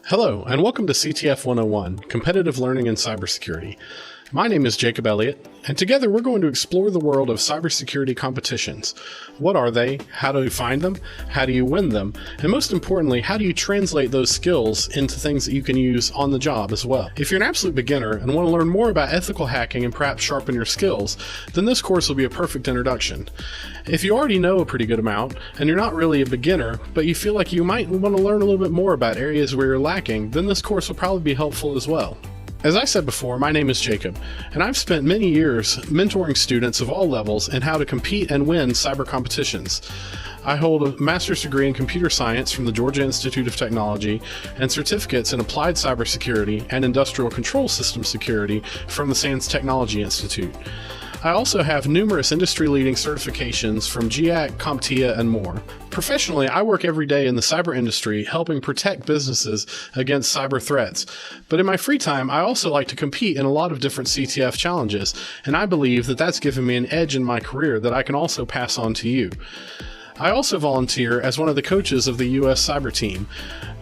Hello, and welcome to CTF 101, Competitive Learning in Cybersecurity. My name is Jacob Elliott, and together we're going to explore the world of cybersecurity competitions. What are they? How do you find them? How do you win them? And most importantly, how do you translate those skills into things that you can use on the job as well? If you're an absolute beginner and want to learn more about ethical hacking and perhaps sharpen your skills, then this course will be a perfect introduction. If you already know a pretty good amount, and you're not really a beginner, but you feel like you might want to learn a little bit more about areas where you're lacking, then this course will probably be helpful as well. As I said before, my name is Jacob, and I've spent many years mentoring students of all levels in how to compete and win cyber competitions. I hold a master's degree in computer science from the Georgia Institute of Technology and certificates in applied cybersecurity and industrial control system security from the SANS Technology Institute. I also have numerous industry-leading certifications from GIRA, CompTIA, and more. Professionally, I work every day in the cyber industry helping protect businesses against cyber threats. But in my free time, I also like to compete in a lot of different CTF challenges, and I believe that that's given me an edge in my career that I can also pass on to you. I also volunteer as one of the coaches of the US Cyber Team.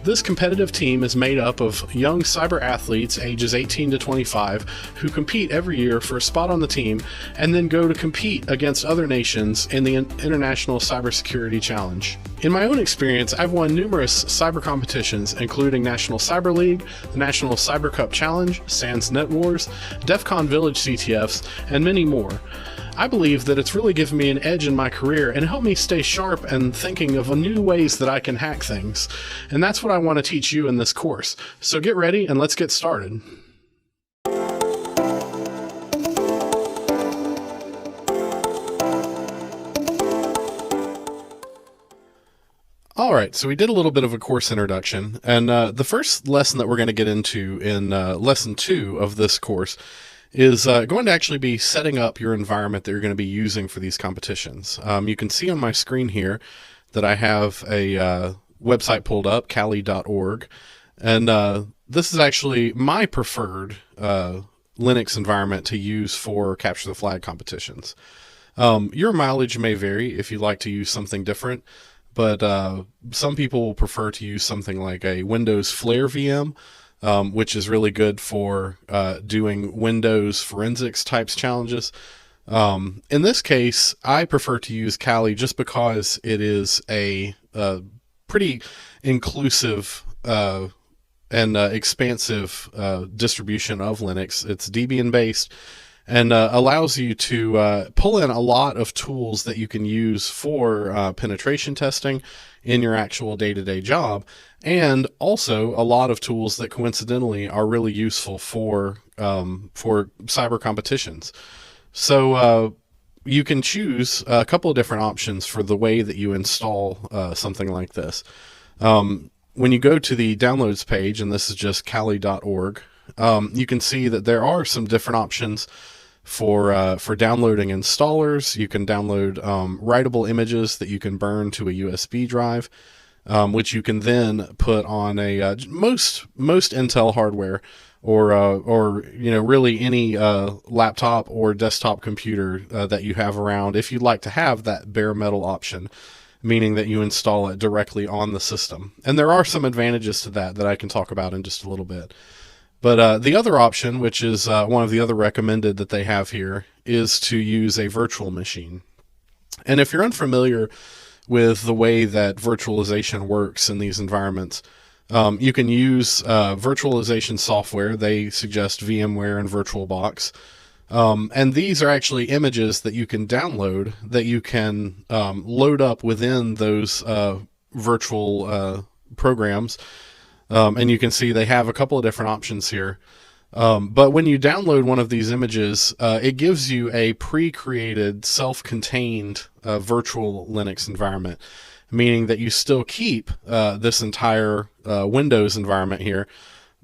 This competitive team is made up of young cyber athletes ages 18 to 25 who compete every year for a spot on the team and then go to compete against other nations in the International Cybersecurity Challenge. In my own experience, I've won numerous cyber competitions including National Cyber League, the National Cyber Cup Challenge, SANS Net Wars, DEF CON Village CTFs, and many more. I believe that it's really given me an edge in my career and helped me stay sharp and thinking of new ways that I can hack things. And that's what I want to teach you in this course. So get ready and let's get started. Alright, so we did a little bit of a course introduction, and the first lesson that we're going to get into in lesson 2 of this course is going to actually be setting up your environment that you're going to be using for these competitions. You can see on my screen here that I have a website pulled up, kali.org, and this is actually my preferred Linux environment to use for capture the flag competitions. Your mileage may vary if you'd like to use something different, but some people will prefer to use something like a Windows Flare VM, which is really good for doing Windows forensics types challenges. In this case, I prefer to use Kali just because it is a pretty inclusive and expansive distribution of Linux. It's Debian based and allows you to pull in a lot of tools that you can use for penetration testing in your actual day-to-day job, and also a lot of tools that coincidentally are really useful for cyber competitions. So you can choose a couple of different options for the way that you install something like this. When you go to the downloads page, and this is just kali.org, you can see that there are some different options for downloading installers. You can download writable images that you can burn to a USB drive, which you can then put on a most Intel hardware or really any laptop or desktop computer that you have around, if you'd like to have that bare metal option, meaning that you install it directly on the system. And there are some advantages to that I can talk about in just a little bit. But the other option, which is one of the other recommended that they have here, is to use a virtual machine. And if you're unfamiliar with the way that virtualization works in these environments, you can use virtualization software. They suggest VMware and VirtualBox. And these are actually images that you can download that you can load up within those virtual programs. And you can see they have a couple of different options here. But when you download one of these images, it gives you a pre-created, self-contained virtual Linux environment, meaning that you still keep this entire Windows environment here,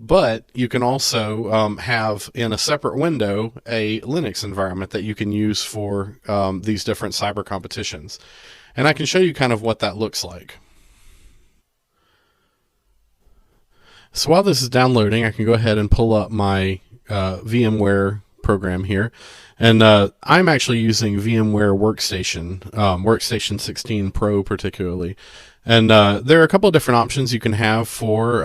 but you can also have in a separate window a Linux environment that you can use for these different cyber competitions. And I can show you kind of what that looks like. So while this is downloading, I can go ahead and pull up my VMware program here. And I'm actually using VMware Workstation, Workstation 16 Pro particularly. And there are a couple of different options you can have for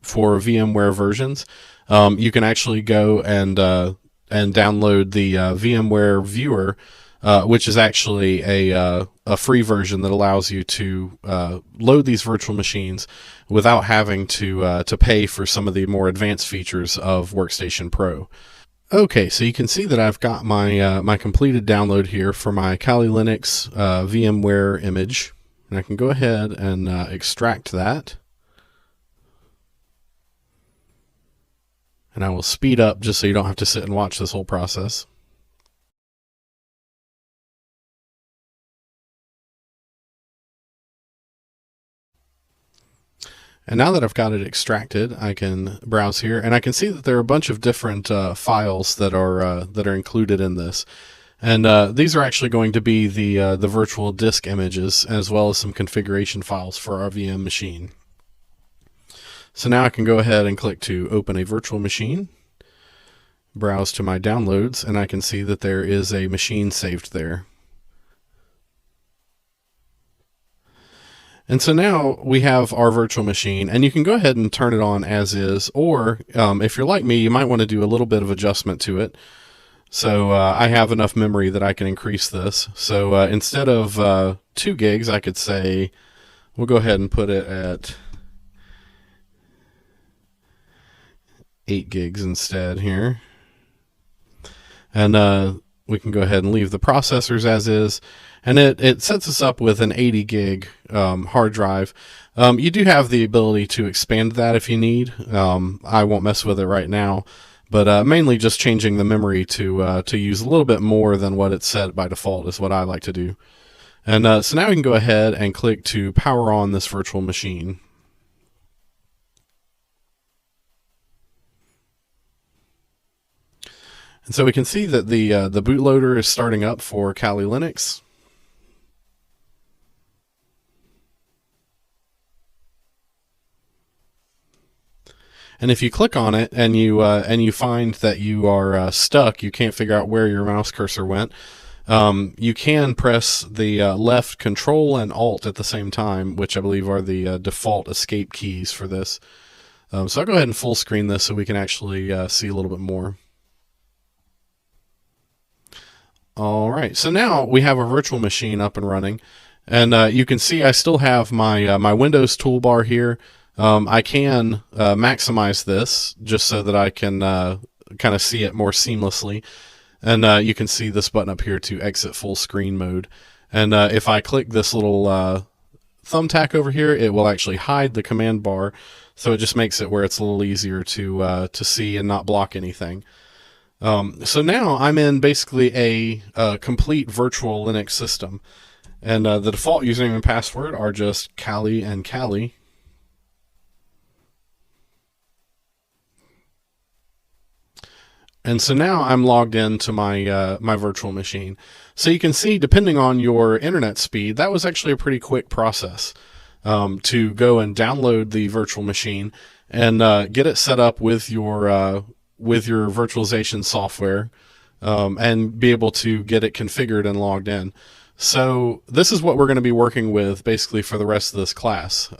VMware versions. You can actually go and download the VMware Viewer, which is actually a free version that allows you to load these virtual machines without having to pay for some of the more advanced features of Workstation Pro. Okay, so you can see that I've got my my completed download here for my Kali Linux VMware image, and I can go ahead and extract that. And I will speed up just so you don't have to sit and watch this whole process. And now that I've got it extracted, I can browse here, and I can see that there are a bunch of different files that are included in this. And these are actually going to be the virtual disk images, as well as some configuration files for our VM machine. So now I can go ahead and click to open a virtual machine, browse to my downloads, and I can see that there is a machine saved there. And so now we have our virtual machine, and you can go ahead and turn it on as is, or if you're like me, you might want to do a little bit of adjustment to it. So I have enough memory that I can increase this. So instead of 2 gigs, I could say, we'll go ahead and put it at 8 gigs instead here. And we can go ahead and leave the processors as is. And it sets us up with an 80 gig hard drive. You do have the ability to expand that if you need. I won't mess with it right now, but mainly just changing the memory to use a little bit more than what it's set by default is what I like to do. And so now we can go ahead and click to power on this virtual machine. And so we can see that the bootloader is starting up for Kali Linux. And if you click on it and you find that you are stuck, you can't figure out where your mouse cursor went, you can press the left Control and Alt at the same time, which I believe are the default escape keys for this. So I'll go ahead and full screen this so we can actually see a little bit more. All right, so now we have a virtual machine up and running, and you can see I still have my my Windows toolbar here. I can maximize this just so that I can kind of see it more seamlessly. And you can see this button up here to exit full screen mode. And if I click this little thumbtack over here, it will actually hide the command bar. So it just makes it where it's a little easier to see and not block anything. So now I'm in basically a complete virtual Linux system. And the default username and password are just Kali and Kali. And so now I'm logged into my my virtual machine. So you can see, depending on your internet speed, that was actually a pretty quick process to go and download the virtual machine and get it set up with your virtualization software and be able to get it configured and logged in. So this is what we're going to be working with basically for the rest of this class.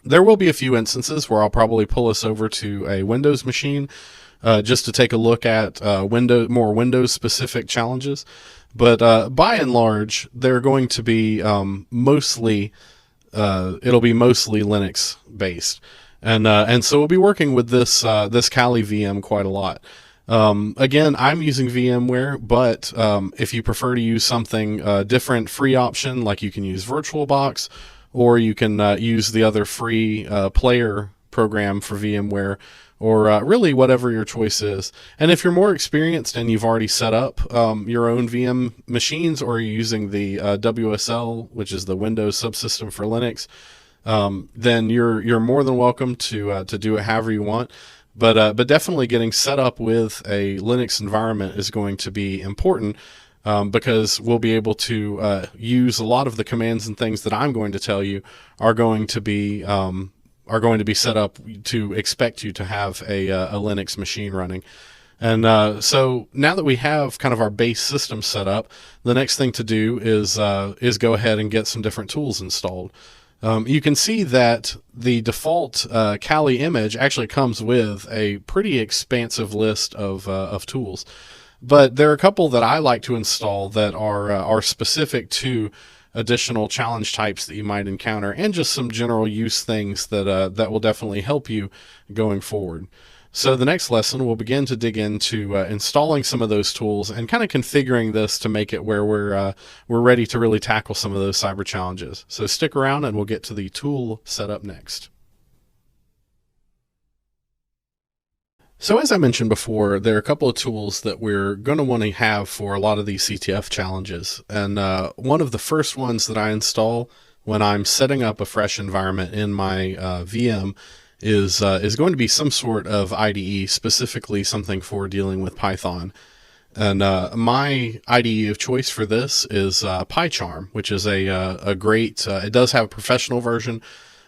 There will be a few instances where I'll probably pull us over to a Windows machine just to take a look at more Windows specific challenges. But by and large, they're going to be mostly Linux based. And so we'll be working with this Kali VM quite a lot. Again, I'm using VMware, but if you prefer to use something different, free option, like you can use VirtualBox, or you can use the other free player program for VMware, or really whatever your choice is. And if you're more experienced and you've already set up your own VM machines, or you're using the WSL, which is the Windows subsystem for Linux, then you're more than welcome to do it however you want. But definitely getting set up with a Linux environment is going to be important, because we'll be able to use a lot of the commands and things that I'm going to tell you are going to be set up to expect you to have a Linux machine running. And so now that we have kind of our base system set up, the next thing to do is go ahead and get some different tools installed. You can see that the default Kali image actually comes with a pretty expansive list of tools. But there are a couple that I like to install that are specific to additional challenge types that you might encounter, and just some general use things that that will definitely help you going forward. So the next lesson, we'll begin to dig into installing some of those tools and kind of configuring this to make it where we're ready to really tackle some of those cyber challenges. So stick around and we'll get to the tool setup next. So as I mentioned before, there are a couple of tools that we're going to want to have for a lot of these CTF challenges. And one of the first ones that I install when I'm setting up a fresh environment in my VM is going to be some sort of IDE, specifically something for dealing with Python. And my IDE of choice for this is PyCharm, which is a great, it does have a professional version,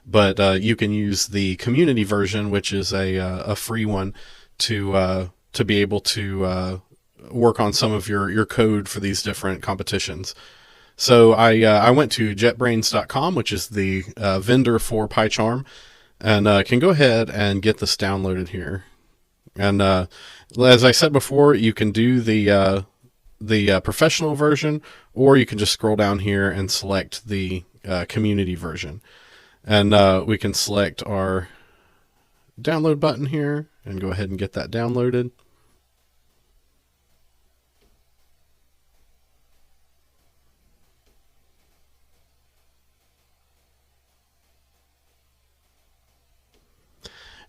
but you can use the community version, which is a free one, to be able to work on some of your code for these different competitions. So I went to JetBrains.com, which is the vendor for PyCharm, and can go ahead and get this downloaded here. And as I said before, you can do the professional version, or you can just scroll down here and select the community version. And we can select our download button here and go ahead and get that downloaded.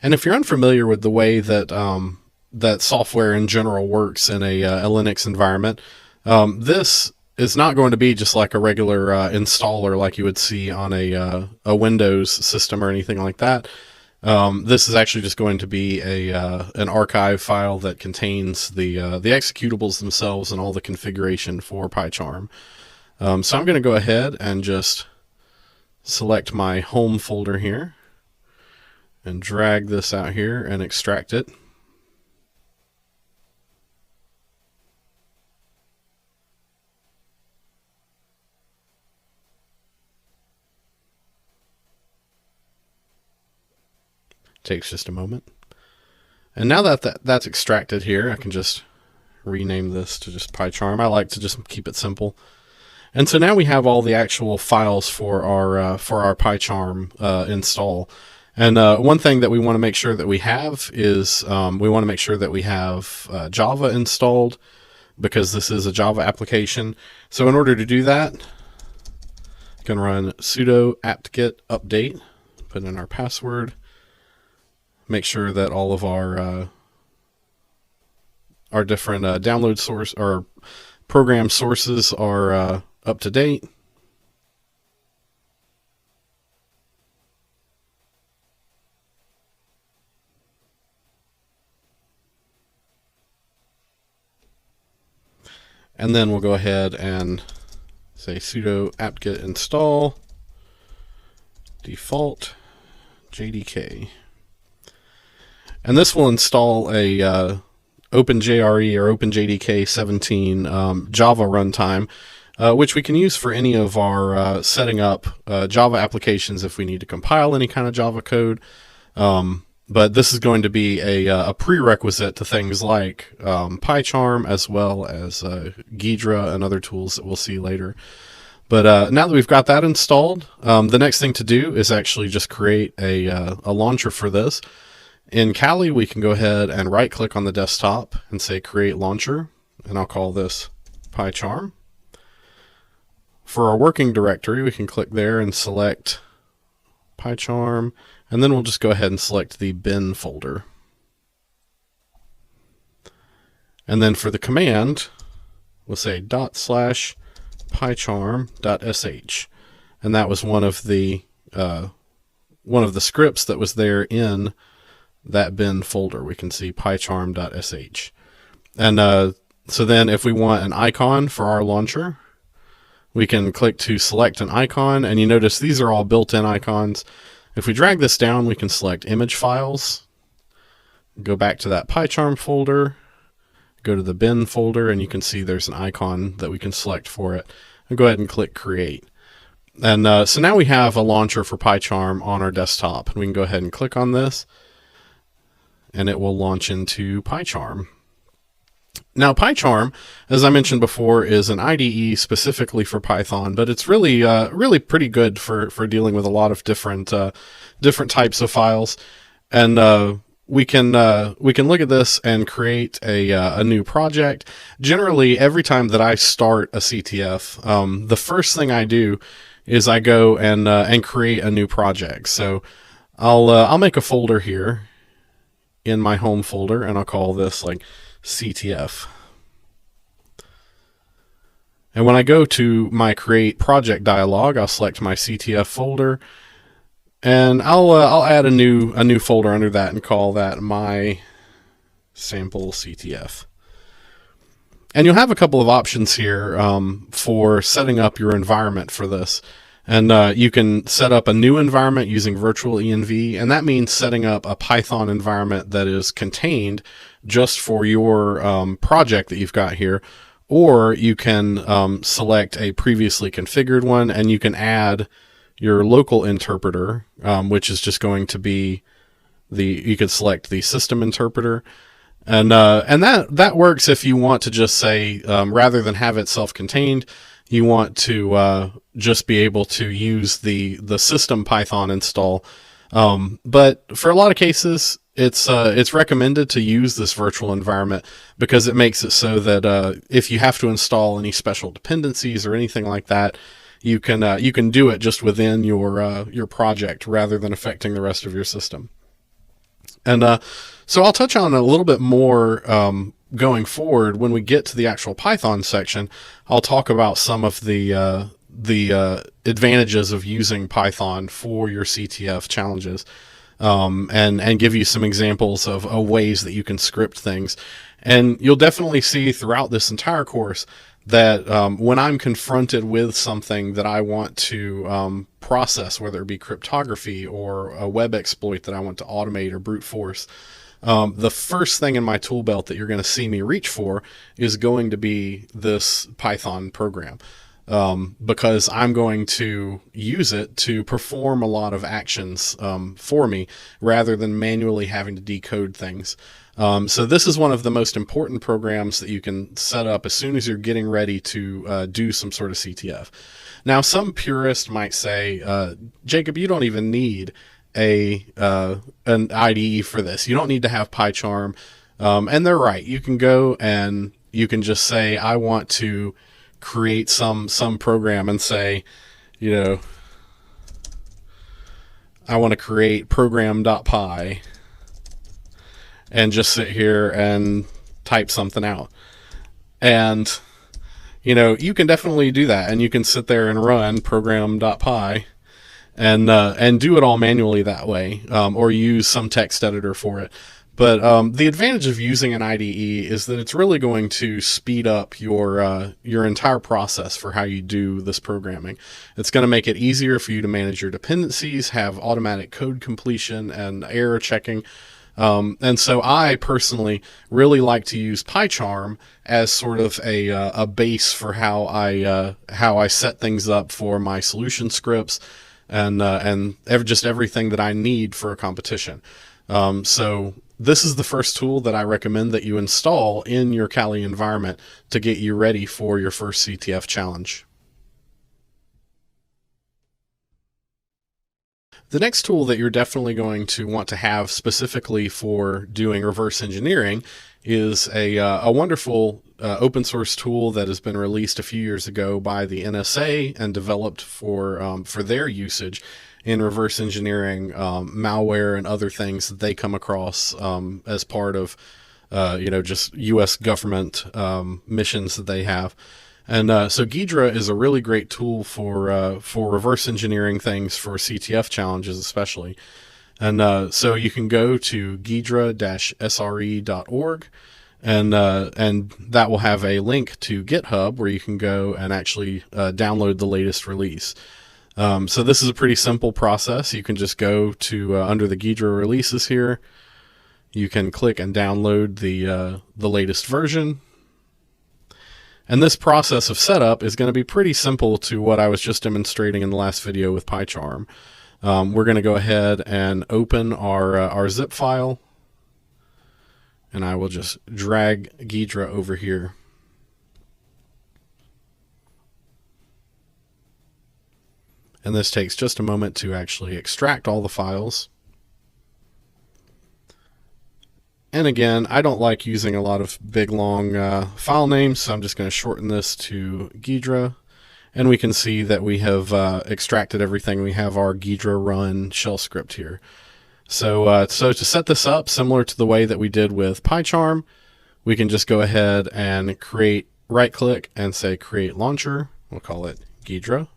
And if you're unfamiliar with the way that that software in general works in a Linux environment, this is not going to be just like a regular installer like you would see on a Windows system or anything like that. This is actually just going to be an archive file that contains the executables themselves and all the configuration for PyCharm. So I'm going to go ahead and just select my home folder here and drag this out here and extract it. Takes just a moment. And now that that's extracted here, I can just rename this to just PyCharm. I like to just keep it simple. And so now we have all the actual files for our PyCharm install. And one thing that we want to make sure that we have is we want to make sure that we have Java installed, because this is a Java application. So in order to do that, you can run sudo apt-get update, put in our password, make sure that all of our different download source or program sources are up to date. And then we'll go ahead and say sudo apt-get install default JDK. And this will install a OpenJRE or OpenJDK 17 Java runtime, which we can use for any of our setting up Java applications if we need to compile any kind of Java code. But this is going to be a prerequisite to things like PyCharm, as well as GIRA and other tools that we'll see later. But now that we've got that installed, the next thing to do is actually just create a launcher for this. In Kali, we can go ahead and right-click on the desktop and say Create Launcher, and I'll call this PyCharm. For our working directory, we can click there and select PyCharm, and then we'll just go ahead and select the bin folder. And then for the command, we'll say /pycharm.sh, and that was one of the scripts that was there in that bin folder. We can see pycharm.sh. And so then if we want an icon for our launcher, we can click to select an icon, and you notice these are all built-in icons. If we drag this down, we can select image files, go back to that PyCharm folder, go to the bin folder, and you can see there's an icon that we can select for it. And go ahead and click create. And so now we have a launcher for PyCharm on our desktop. And we can go ahead and click on this, and it will launch into PyCharm. Now, PyCharm, as I mentioned before, is an IDE specifically for Python, but it's really, really pretty good for dealing with a lot of different types of files. And we can look at this and create a new project. Generally, every time that I start a CTF, the first thing I do is I go and create a new project. So I'll make a folder here in my home folder, and I'll call this like CTF. And when I go to my create project dialog, I'll select my CTF folder, and I'll add a new folder under that and call that my sample CTF. And you'll have a couple of options here for setting up your environment for this. And you can set up a new environment using virtual env, and that means setting up a Python environment that is contained just for your project that you've got here. Or you can select a previously configured one, and you can add your local interpreter, which is just going to be you could select the system interpreter. And that works if you want to just say, rather than have it self-contained, you want to just be able to use the system Python install. But for a lot of cases, it's recommended to use this virtual environment because it makes it so that if you have to install any special dependencies or anything like that, you can do it just within your project rather than affecting the rest of your system. And so I'll touch on a little bit more going forward. When we get to the actual Python section, I'll talk about some of the advantages of using Python for your CTF challenges, and give you some examples of ways that you can script things. And you'll definitely see throughout this entire course that when I'm confronted with something that I want to process, whether it be cryptography or a web exploit that I want to automate or brute force, the first thing in my tool belt that you're going to see me reach for is going to be this Python program, because I'm going to use it to perform a lot of actions for me rather than manually having to decode things. So this is one of the most important programs that you can set up as soon as you're getting ready to do some sort of CTF. Now, some purists might say, Jacob, you don't even need an IDE for this. You don't need to have PyCharm. And they're right. You can go and you can just say, I want to create some program and say, I want to create program.py and just sit here and type something out. And, you can definitely do that. And you can sit there and run program.py and do it all manually that way, or use some text editor for it. But the advantage of using an IDE is that it's really going to speed up your entire process for how you do this programming. It's going to make it easier for you to manage your dependencies, have automatic code completion and error checking. And so I personally really like to use PyCharm as sort of a base for how I set things up for my solution scripts and just everything that I need for a competition. So this is the first tool that I recommend that you install in your Kali environment to get you ready for your first CTF challenge. The next tool that you're definitely going to want to have specifically for doing reverse engineering is a wonderful open source tool that has been released a few years ago by the NSA and developed for their usage in reverse engineering malware and other things that they come across as part of just U.S. government missions that they have. And so GIRA is a really great tool for reverse engineering things for CTF challenges especially. And so you can go to gira-sre.org, and that will have a link to GitHub where you can go and actually download the latest release. So this is a pretty simple process. You can just go to under the GIRA releases here. you can click and download the laytest version. And this process of setup is going to be pretty simple to what I was just demonstrating in the last video with PyCharm. We're going to go ahead and open our zip file, and I will just drag GIRA over here. And this takes just a moment to actually extract all the files. And again, I don't like using a lot of big, long file names, so I'm just going to shorten this to GIRA. And we can see that we have extracted everything. We have our GIRA run shell script here. So to set this up, similar to the way that we did with PyCharm, we can just go ahead and right-click and say Create Launcher. We'll call it GIRA.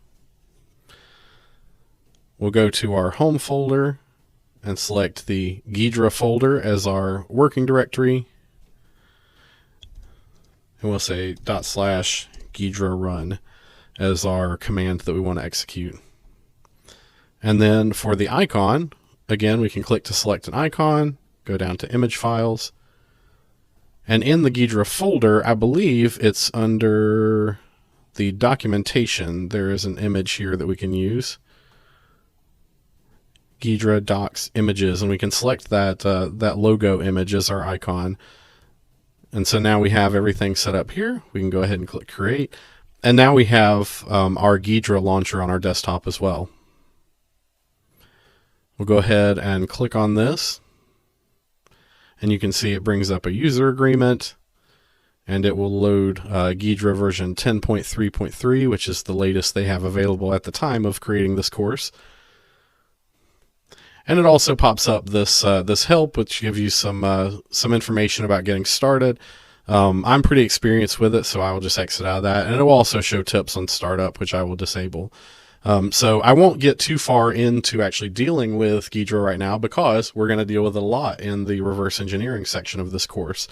We'll go to our home folder and select the GIRA folder as our working directory. And we'll say /GIRA run as our command that we want to execute. And then for the icon, again, we can click to select an icon, go down to image files. And in the GIRA folder, I believe it's under the documentation. There is an image here that we can use. GIRA docs images, and we can select that that logo image as our icon. And so now we have everything set up here. We can go ahead and click create, and now we have our GIRA launcher on our desktop as well. We'll go ahead and click on this, and you can see it brings up a user agreement, and it will load GIRA version 10.3.3, which is the latest they have available at the time of creating this course. And it also pops up this this help, which gives you some information about getting started. I'm pretty experienced with it, so I will just exit out of that. And it will also show tips on startup, which I will disable. So I won't get too far into actually dealing with GIRA right now, because we're going to deal with it a lot in the reverse engineering section of this course.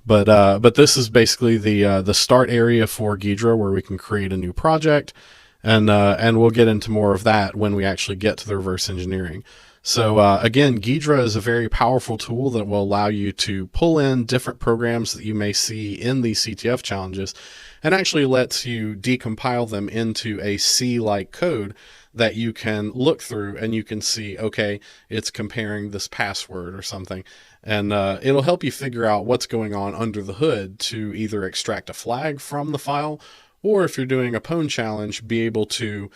But this is basically the start area for GIRA, where we can create a new project, and we'll get into more of that when we actually get to the reverse engineering. So again, GIRA is a very powerful tool that will allow you to pull in different programs that you may see in these CTF challenges, and actually lets you decompile them into a C-like code that you can look through, and you can see, okay, it's comparing this password or something. And it'll help you figure out what's going on under the hood to either extract a flag from the file, or if you're doing a pwn challenge, be able to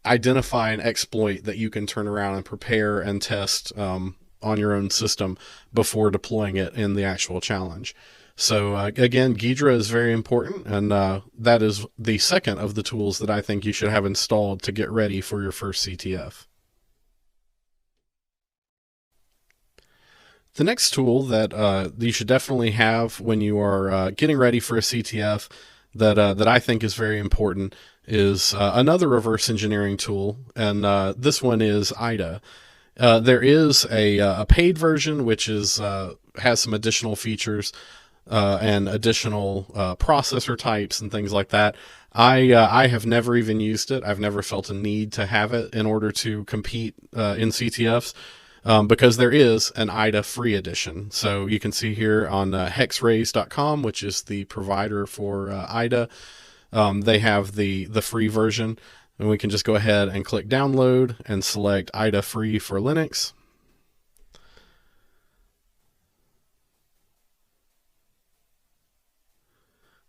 identify an exploit that you can turn around and prepare and test on your own system before deploying it in the actual challenge. So again, GIRA is very important, and that is the second of the tools that I think you should have installed to get ready for your first CTF. The next tool that you should definitely have when you are getting ready for a CTF that I think is very important is another reverse engineering tool, and this one is IDA. There is a paid version which is has some additional features and additional processor types and things like that. I have never even used it. I've never felt a need to have it in order to compete in CTFs. Because there is an IDA free edition. So you can see here on hexrays.com, which is the provider for IDA, they have the free version, and we can just go ahead and click download and select IDA free for Linux.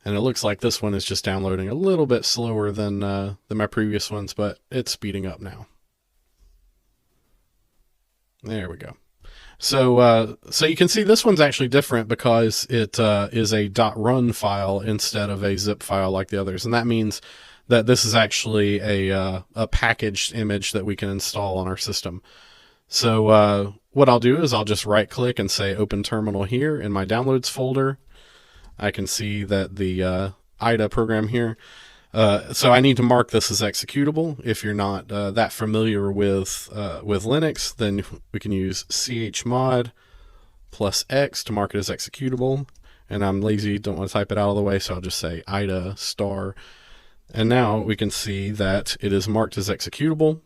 And it looks like this one is just downloading a little bit slower than my previous ones, but it's speeding up now. There we go. So you can see this one's actually different because it is a .run file instead of a zip file like the others, and that means that this is actually a packaged image that we can install on our system. So what I'll do is I'll just right-click and say Open Terminal here in my Downloads folder. I can see that the IDA program here. So I need to mark this as executable. If you're not that familiar with Linux, then we can use chmod +X to mark it as executable. And I'm lazy, don't want to type it out of the way, so I'll just say IDA *. And now we can see that it is marked as executable.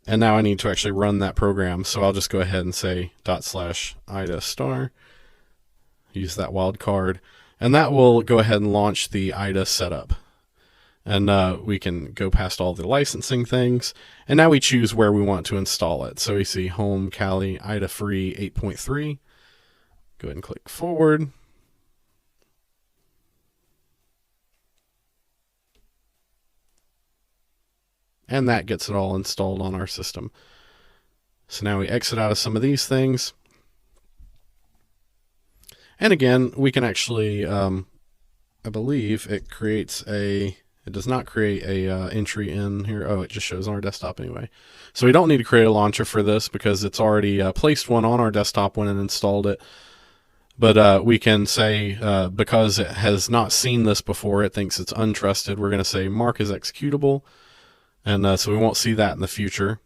And now I need to actually run that program. So I'll just go ahead and say /ida star, use that wildcard, and that will go ahead and launch the IDA setup. And we can go past all the licensing things. And now we choose where we want to install it. So we see home, Kali, IDA free 8.3. Go ahead and click forward. And that gets it all installed on our system. So now we exit out of some of these things. And again, we can actually, I believe it creates a, it does not create a entry in here. Oh, it just shows on our desktop anyway. So we don't need to create a launcher for this because it's already placed one on our desktop when it installed it. But we can say, because it has not seen this before, it thinks it's untrusted, we're going to say mark as executable. And so we won't see that in the future.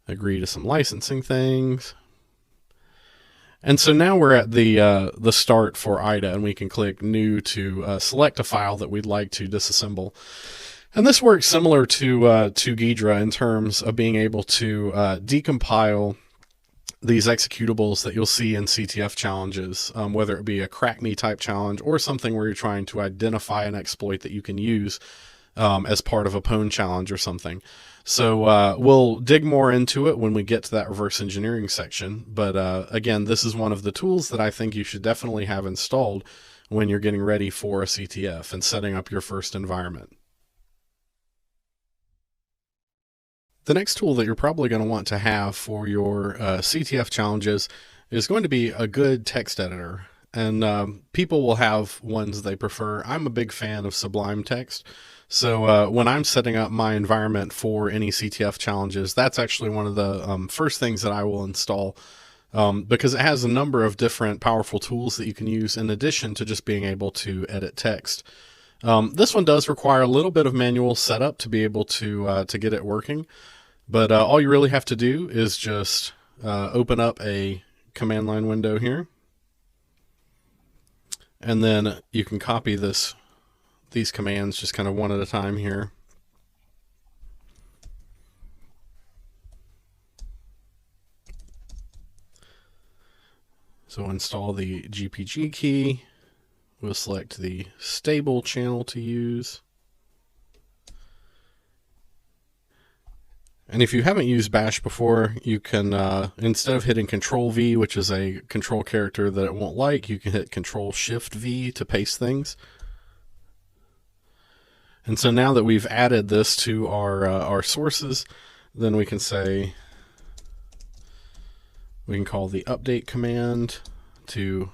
Agree to some licensing things. And so now we're at the start for IDA, and we can click new to select a file that we'd like to disassemble. And this works similar to GIRA in terms of being able to decompile these executables that you'll see in CTF challenges, whether it be a crack me type challenge or something where you're trying to identify an exploit that you can use as part of a pwn challenge or something. So we'll dig more into it when we get to that reverse engineering section. But again, this is one of the tools that I think you should definitely have installed when you're getting ready for a CTF and setting up your first environment. The next tool that you're probably going to want to have for your CTF challenges is going to be a good text editor. And people will have ones they prefer. I'm a big fan of Sublime text. So when I'm setting up my environment for any CTF challenges, that's actually one of the first things that I will install because it has a number of different powerful tools that you can use in addition to just being able to edit text. This one does require a little bit of manual setup to be able to get it working, but all you really have to do is just open up a command line window here, and then you can copy these commands just kind of one at a time here. So install the GPG key. We'll select the stable channel to use. And if you haven't used bash before, you can, instead of hitting Control V, which is a control character that it won't like, you can hit Control Shift V to paste things. And so now that we've added this to our sources, then we can say, we can call the update command to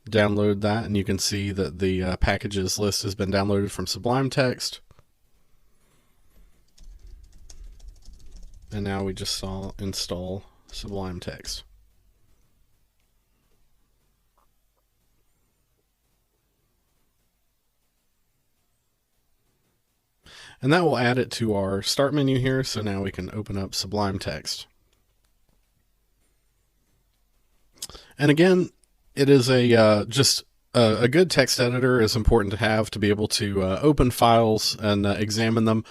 download that, and you can see that the packages list has been downloaded from Sublime Text. And now we just saw install Sublime Text. And that will add it to our start menu here. So now we can open up Sublime Text. And again, it is just a good text editor is important to have to be able to open files and examine them.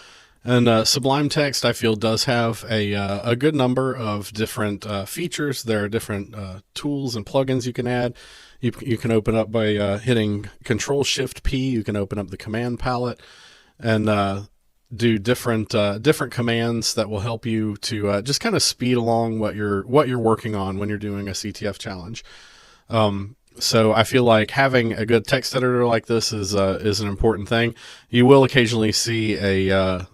And Sublime Text, I feel, does have a good number of different features. There are different tools and plugins you can add. You can open up by hitting Control-Shift-P. You can open up the command palette and do different commands that will help you to just kind of speed along what you're working on when you're doing a CTF challenge. So I feel like having a good text editor like this is an important thing. You will occasionally see a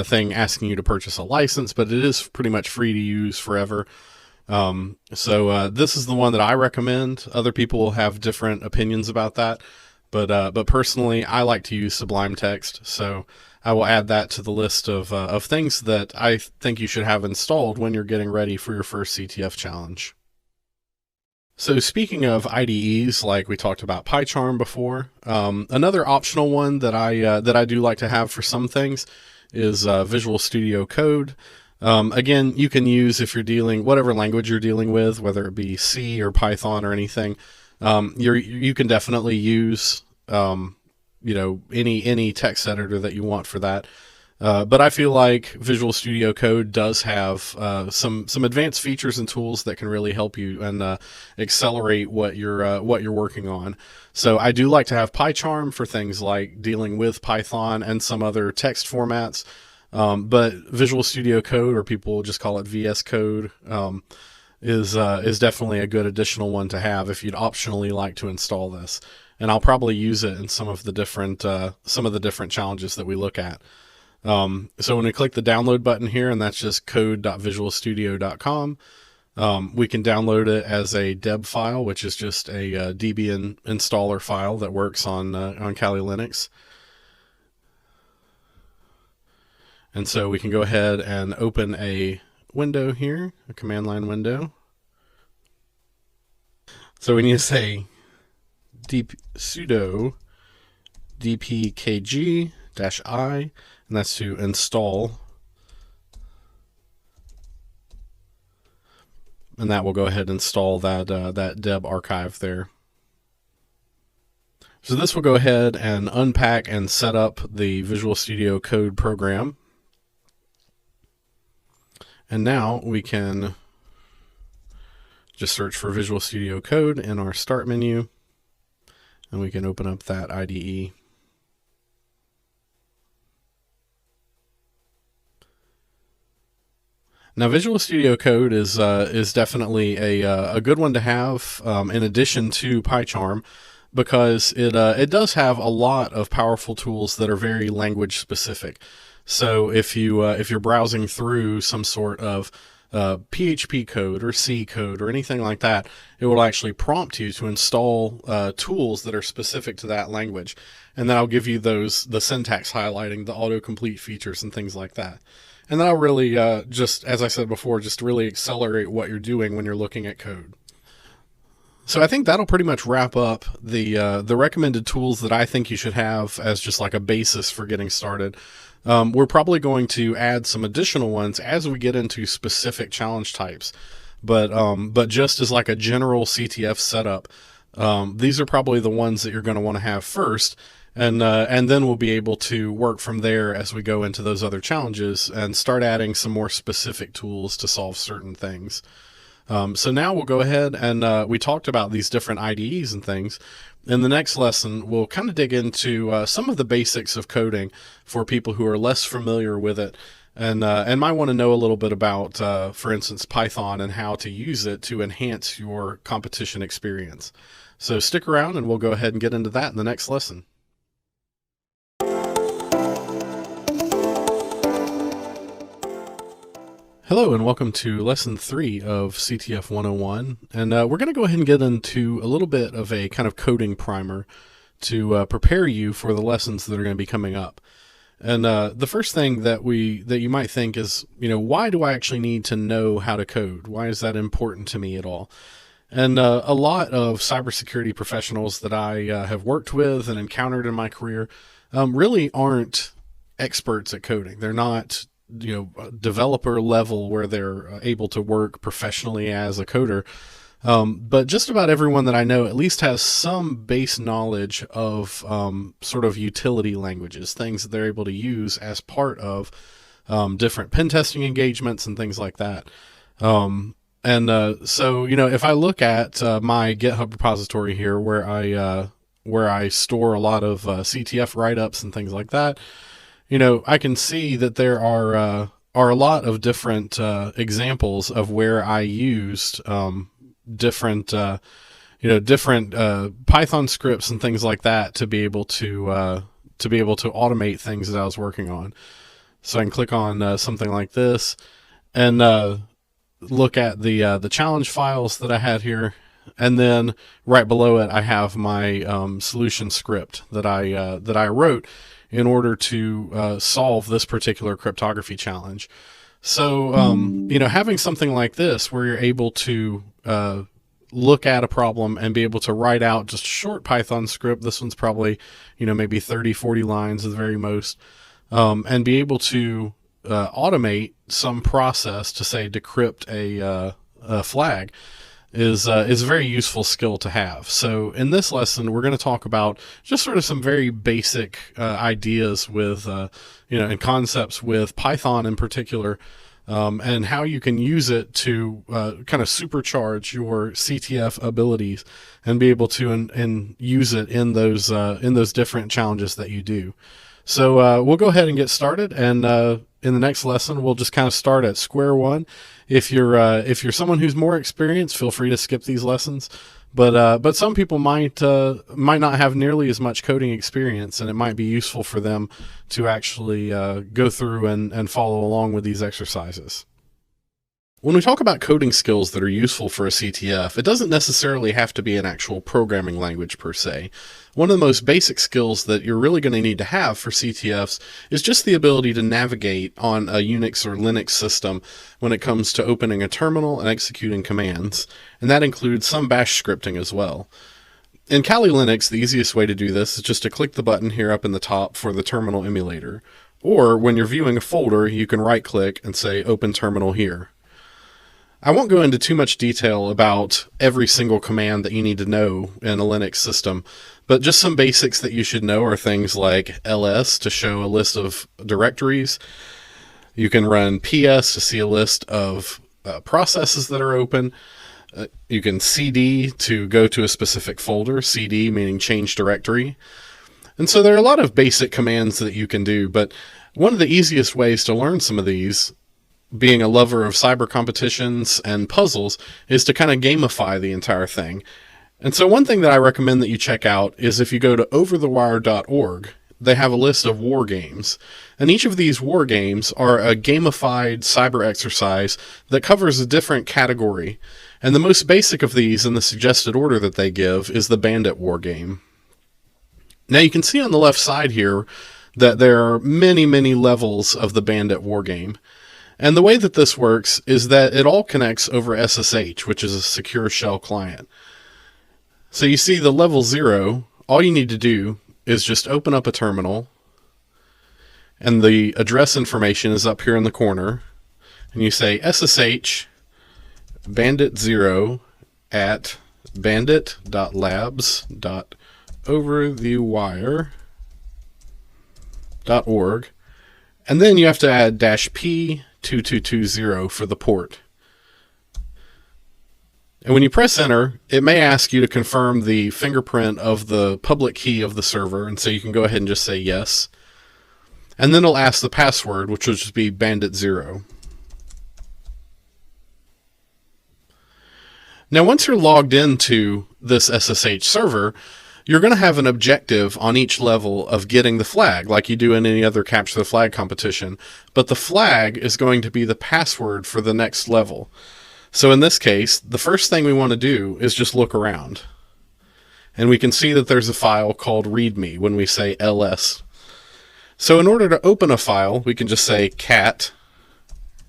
thing asking you to purchase a license, but it is pretty much free to use forever. So this is the one that I recommend. Other people will have different opinions about that, but personally, I like to use Sublime Text. So I will add that to the list of things that I think you should have installed when you're getting ready for your first CTF challenge. So speaking of IDEs, like we talked about PyCharm before, another optional one that I do like to have for some things is Visual Studio Code. Again, you can use, if you're dealing, whatever language you're dealing with, whether it be C or Python or anything, you can definitely use, any text editor that you want for that. But I feel like Visual Studio Code does have some advanced features and tools that can really help you and accelerate what you're working on. So I do like to have PyCharm for things like dealing with Python and some other text formats. But Visual Studio Code, or people just call it VS Code, is definitely a good additional one to have if you'd optionally like to install this. And I'll probably use it in some of the different challenges that we look at. So when we click the download button here, and that's just code.visualstudio.com, we can download it as a deb file, which is just a Debian installer file that works on Kali Linux. And so we can go ahead and open a window here, a command line window. So we need to say sudo dpkg-i, and that's to install. And that will go ahead and install that deb archive there. So this will go ahead and unpack and set up the Visual Studio Code program. And now we can just search for Visual Studio Code in our Start menu, and we can open up that IDE. Now, Visual Studio Code is definitely a good one to have in addition to PyCharm, because it does have a lot of powerful tools that are very language specific. So if you're browsing through some sort of PHP code or C code or anything like that, it will actually prompt you to install tools that are specific to that language, and then I'll give you the syntax highlighting, the autocomplete features, and things like that. And that'll really just, as I said before, just really accelerate what you're doing when you're looking at code. So I think that'll pretty much wrap up the recommended tools that I think you should have as just like a basis for getting started. We're probably going to add some additional ones as we get into specific challenge types, but just as like a general CTF setup, these are probably the ones that you're going to want to have first, and then we'll be able to work from there as we go into those other challenges and start adding some more specific tools to solve certain things. So now we'll go ahead and we talked about these different IDEs and things. In the next lesson, we'll kind of dig into some of the basics of coding for people who are less familiar with it and might want to know a little bit about, for instance, Python and how to use it to enhance your competition experience. So stick around and we'll go ahead and get into that in the next lesson. Hello and welcome to Lesson 3 of CTF 101, and we're going to go ahead and get into a little bit of a kind of coding primer to prepare you for the lessons that are going to be coming up. And the first thing that you might think is, why do I actually need to know how to code? Why is that important to me at all? And a lot of cybersecurity professionals that I have worked with and encountered in my career really aren't experts at coding. They're not developer level where they're able to work professionally as a coder. But just about everyone that I know at least has some base knowledge of sort of utility languages, things that they're able to use as part of different pen testing engagements and things like that. So, if I look at my GitHub repository here where I store a lot of CTF write-ups and things like that, I can see that there are a lot of different examples of where I used different Python scripts and things like that to be able to automate things that I was working on. So I can click on something like this and look at the challenge files that I had here, and then right below it I have my solution script that I wrote in order to solve this particular cryptography challenge. So, having something like this where you're able to look at a problem and be able to write out just a short Python script, this one's probably, maybe 30, 40 lines at the very most, and be able to automate some process to, say, decrypt a flag is a very useful skill to have. So in this lesson, we're going to talk about just sort of some very basic ideas with, and concepts with Python in particular, and how you can use it to kind of supercharge your CTF abilities and be able to and use it in those different challenges that you do. So we'll go ahead and get started, and in the next lesson, we'll just kind of start at square one. If you're someone who's more experienced, feel free to skip these lessons. But some people might not have nearly as much coding experience, and it might be useful for them to actually go through and follow along with these exercises. When we talk about coding skills that are useful for a CTF, it doesn't necessarily have to be an actual programming language per se. One of the most basic skills that you're really going to need to have for CTFs is just the ability to navigate on a Unix or Linux system when it comes to opening a terminal and executing commands, and that includes some bash scripting as well. In Kali Linux, the easiest way to do this is just to click the button here up in the top for the terminal emulator, or when you're viewing a folder, you can right-click and say Open Terminal here. I won't go into too much detail about every single command that you need to know in a Linux system, but just some basics that you should know are things like ls to show a list of directories. You can run ps to see a list of processes that are open. You can cd to go to a specific folder, cd meaning change directory. And so there are a lot of basic commands that you can do, but one of the easiest ways to learn some of these, being a lover of cyber competitions and puzzles, is to kind of gamify the entire thing. And so one thing that I recommend that you check out is if you go to overthewire.org, they have a list of war games. And each of these war games are a gamified cyber exercise that covers a different category. And the most basic of these in the suggested order that they give is the Bandit war game. Now you can see on the left side here that there are many, many levels of the Bandit war game. And the way that this works is that it all connects over SSH, which is a secure shell client. So you see the level 0, all you need to do is just open up a terminal, and the address information is up here in the corner, and you say SSH bandit0 at bandit.labs.overthewire.org, and then you have to add -p2220 for the port. And when you press enter, it may ask you to confirm the fingerprint of the public key of the server, and so you can go ahead and just say yes. And then it'll ask the password, which will just be bandit0. Now once you're logged into this SSH server, you're going to have an objective on each level of getting the flag, like you do in any other capture the flag competition, but the flag is going to be the password for the next level. So in this case, the first thing we want to do is just look around. And we can see that there's a file called readme when we say ls. So in order to open a file, we can just say cat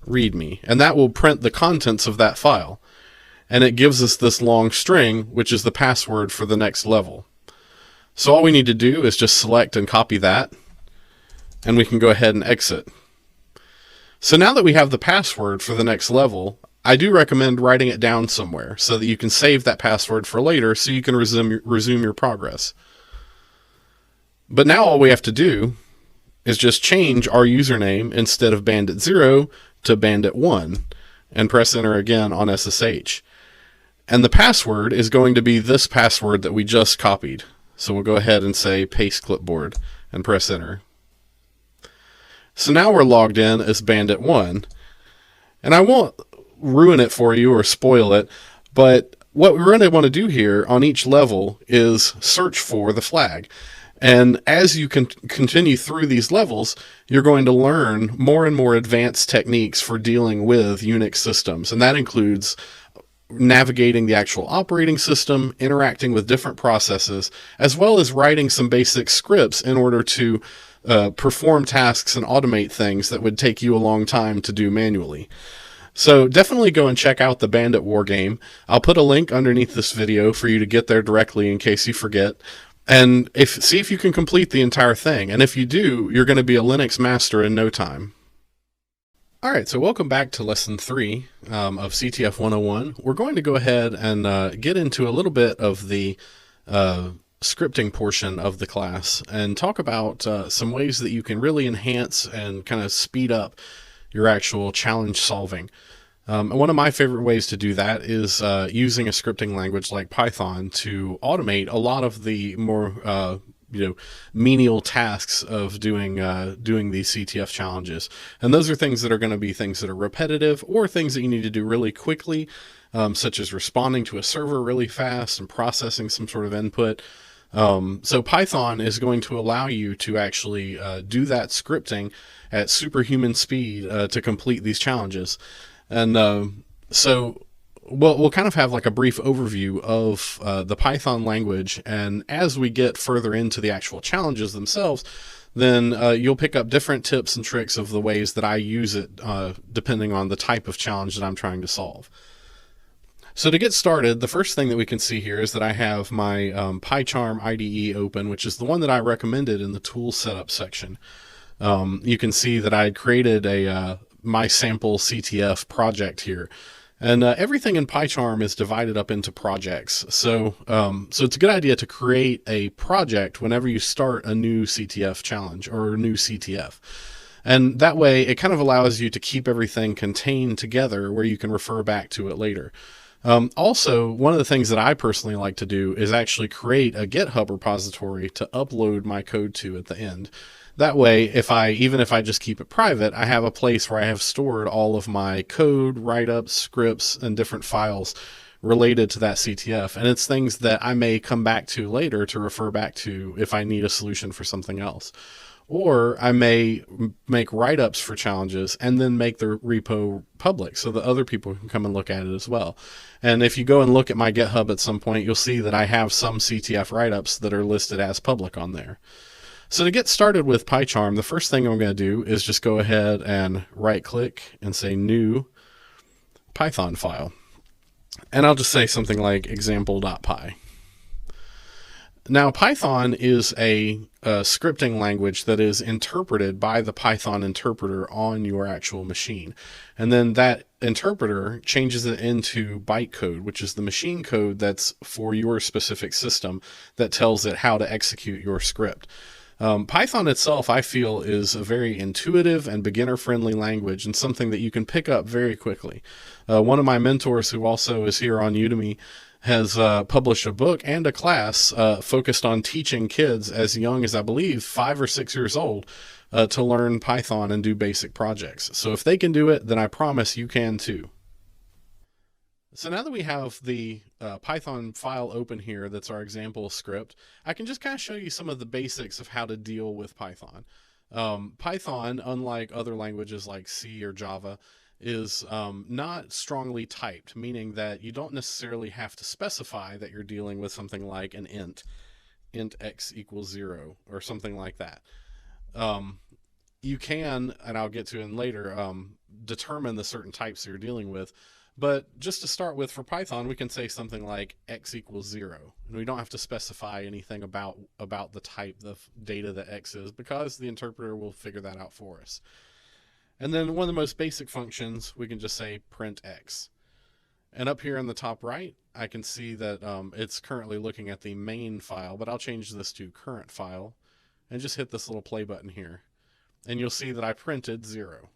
readme, and that will print the contents of that file. And it gives us this long string, which is the password for the next level. So all we need to do is just select and copy that, and we can go ahead and exit. So now that we have the password for the next level, I do recommend writing it down somewhere so that you can save that password for later so you can resume your progress. But now all we have to do is just change our username instead of bandit0 to bandit1 and press enter again on SSH. And the password is going to be this password that we just copied. So we'll go ahead and say paste clipboard and press enter. So now we're logged in as bandit1. And I won't ruin it for you or spoil it, but what we really want to do here on each level is search for the flag. And as you can continue through these levels, you're going to learn more and more advanced techniques for dealing with Unix systems. And that includes navigating the actual operating system, interacting with different processes, as well as writing some basic scripts in order to perform tasks and automate things that would take you a long time to do manually. So definitely go and check out the Bandit War game. I'll put a link underneath this video for you to get there directly in case you forget. And see if you can complete the entire thing. And if you do, you're going to be a Linux master in no time. All right, so welcome back to lesson 3 of CTF 101. We're going to go ahead and get into a little bit of the scripting portion of the class and talk about some ways that you can really enhance and kind of speed up your actual challenge solving. And one of my favorite ways to do that is using a scripting language like Python to automate a lot of the more menial tasks of doing these CTF challenges. And those are things that are going to be things that are repetitive or things that you need to do really quickly, such as responding to a server really fast and processing some sort of input. So Python is going to allow you to actually do that scripting at superhuman speed to complete these challenges. And so we'll kind of have like a brief overview of the Python language, and as we get further into the actual challenges themselves, then you'll pick up different tips and tricks of the ways that I use it depending on the type of challenge that I'm trying to solve. So to get started, the first thing that we can see here is that I have my PyCharm IDE open, which is the one that I recommended in the tool setup section. You can see that I had created a my sample CTF project here. And everything in PyCharm is divided up into projects. So it's a good idea to create a project whenever you start a new CTF challenge or a new CTF. And that way it kind of allows you to keep everything contained together where you can refer back to it later. Also, one of the things that I personally like to do is actually create a GitHub repository to upload my code to at the end. That way, even if I just keep it private, I have a place where I have stored all of my code, write-ups, scripts, and different files related to that CTF. And it's things that I may come back to later to refer back to if I need a solution for something else. Or I may make write-ups for challenges and then make the repo public so that other people can come and look at it as well. And if you go and look at my GitHub at some point, you'll see that I have some CTF write-ups that are listed as public on there. So to get started with PyCharm, the first thing I'm going to do is just go ahead and right-click and say New Python file. And I'll just say something like example.py. Now, Python is a scripting language that is interpreted by the Python interpreter on your actual machine. And then that interpreter changes it into bytecode, which is the machine code that's for your specific system that tells it how to execute your script. Python itself, I feel, is a very intuitive and beginner-friendly language and something that you can pick up very quickly. One of my mentors, who also is here on Udemy, has published a book and a class focused on teaching kids as young as, I believe, 5 or 6 years old to learn Python and do basic projects. So if they can do it, then I promise you can too. So now that we have the Python file open here, that's our example script, I can just kind of show you some of the basics of how to deal with Python. Python, unlike other languages like C or Java, is not strongly typed, meaning that you don't necessarily have to specify that you're dealing with something like an int x equals 0 or something like that. You can, and I'll get to it later, determine the certain types that you're dealing with. But just to start with, for Python, we can say something like x equals 0. And we don't have to specify anything about the type of data that x is, because the interpreter will figure that out for us. And then one of the most basic functions, we can just say print x. And up here in the top right, I can see that it's currently looking at the main file, but I'll change this to current file and just hit this little play button here. And you'll see that I printed 0.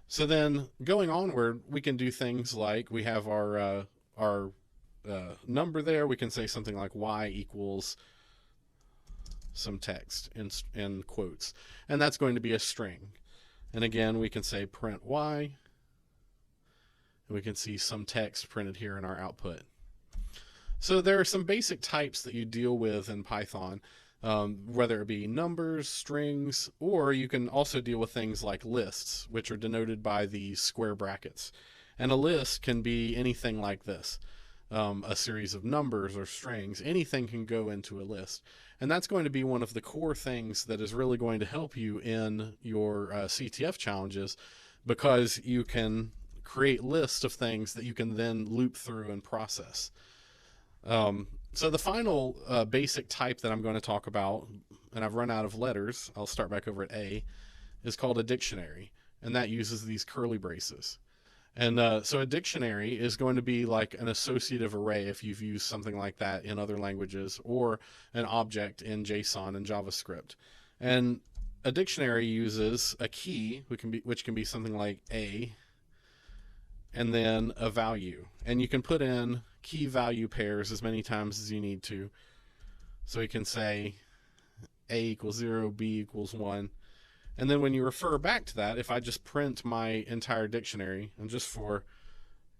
So then going onward, we can do things like we have our number there. We can say something like y equals some text in quotes, and that's going to be a string. And again, we can say print y, and we can see some text printed here in our output. So there are some basic types that you deal with in Python, whether it be numbers, strings, or you can also deal with things like lists, which are denoted by these square brackets. And a list can be anything like this. A series of numbers or strings, anything can go into a list. And that's going to be one of the core things that is really going to help you in your CTF challenges, because you can create lists of things that you can then loop through and process. So the final basic type that I'm going to talk about, and I've run out of letters, I'll start back over at A, is called a dictionary. and that uses these curly braces. And so a dictionary is going to be like an associative array if you've used something like that in other languages, or an object in JSON and JavaScript. And a dictionary uses a key, which can be something like A, and then a value. And you can put in key value pairs as many times as you need to. So we can say A equals 0, B equals 1. And then when you refer back to that, if I just print my entire dictionary, and just for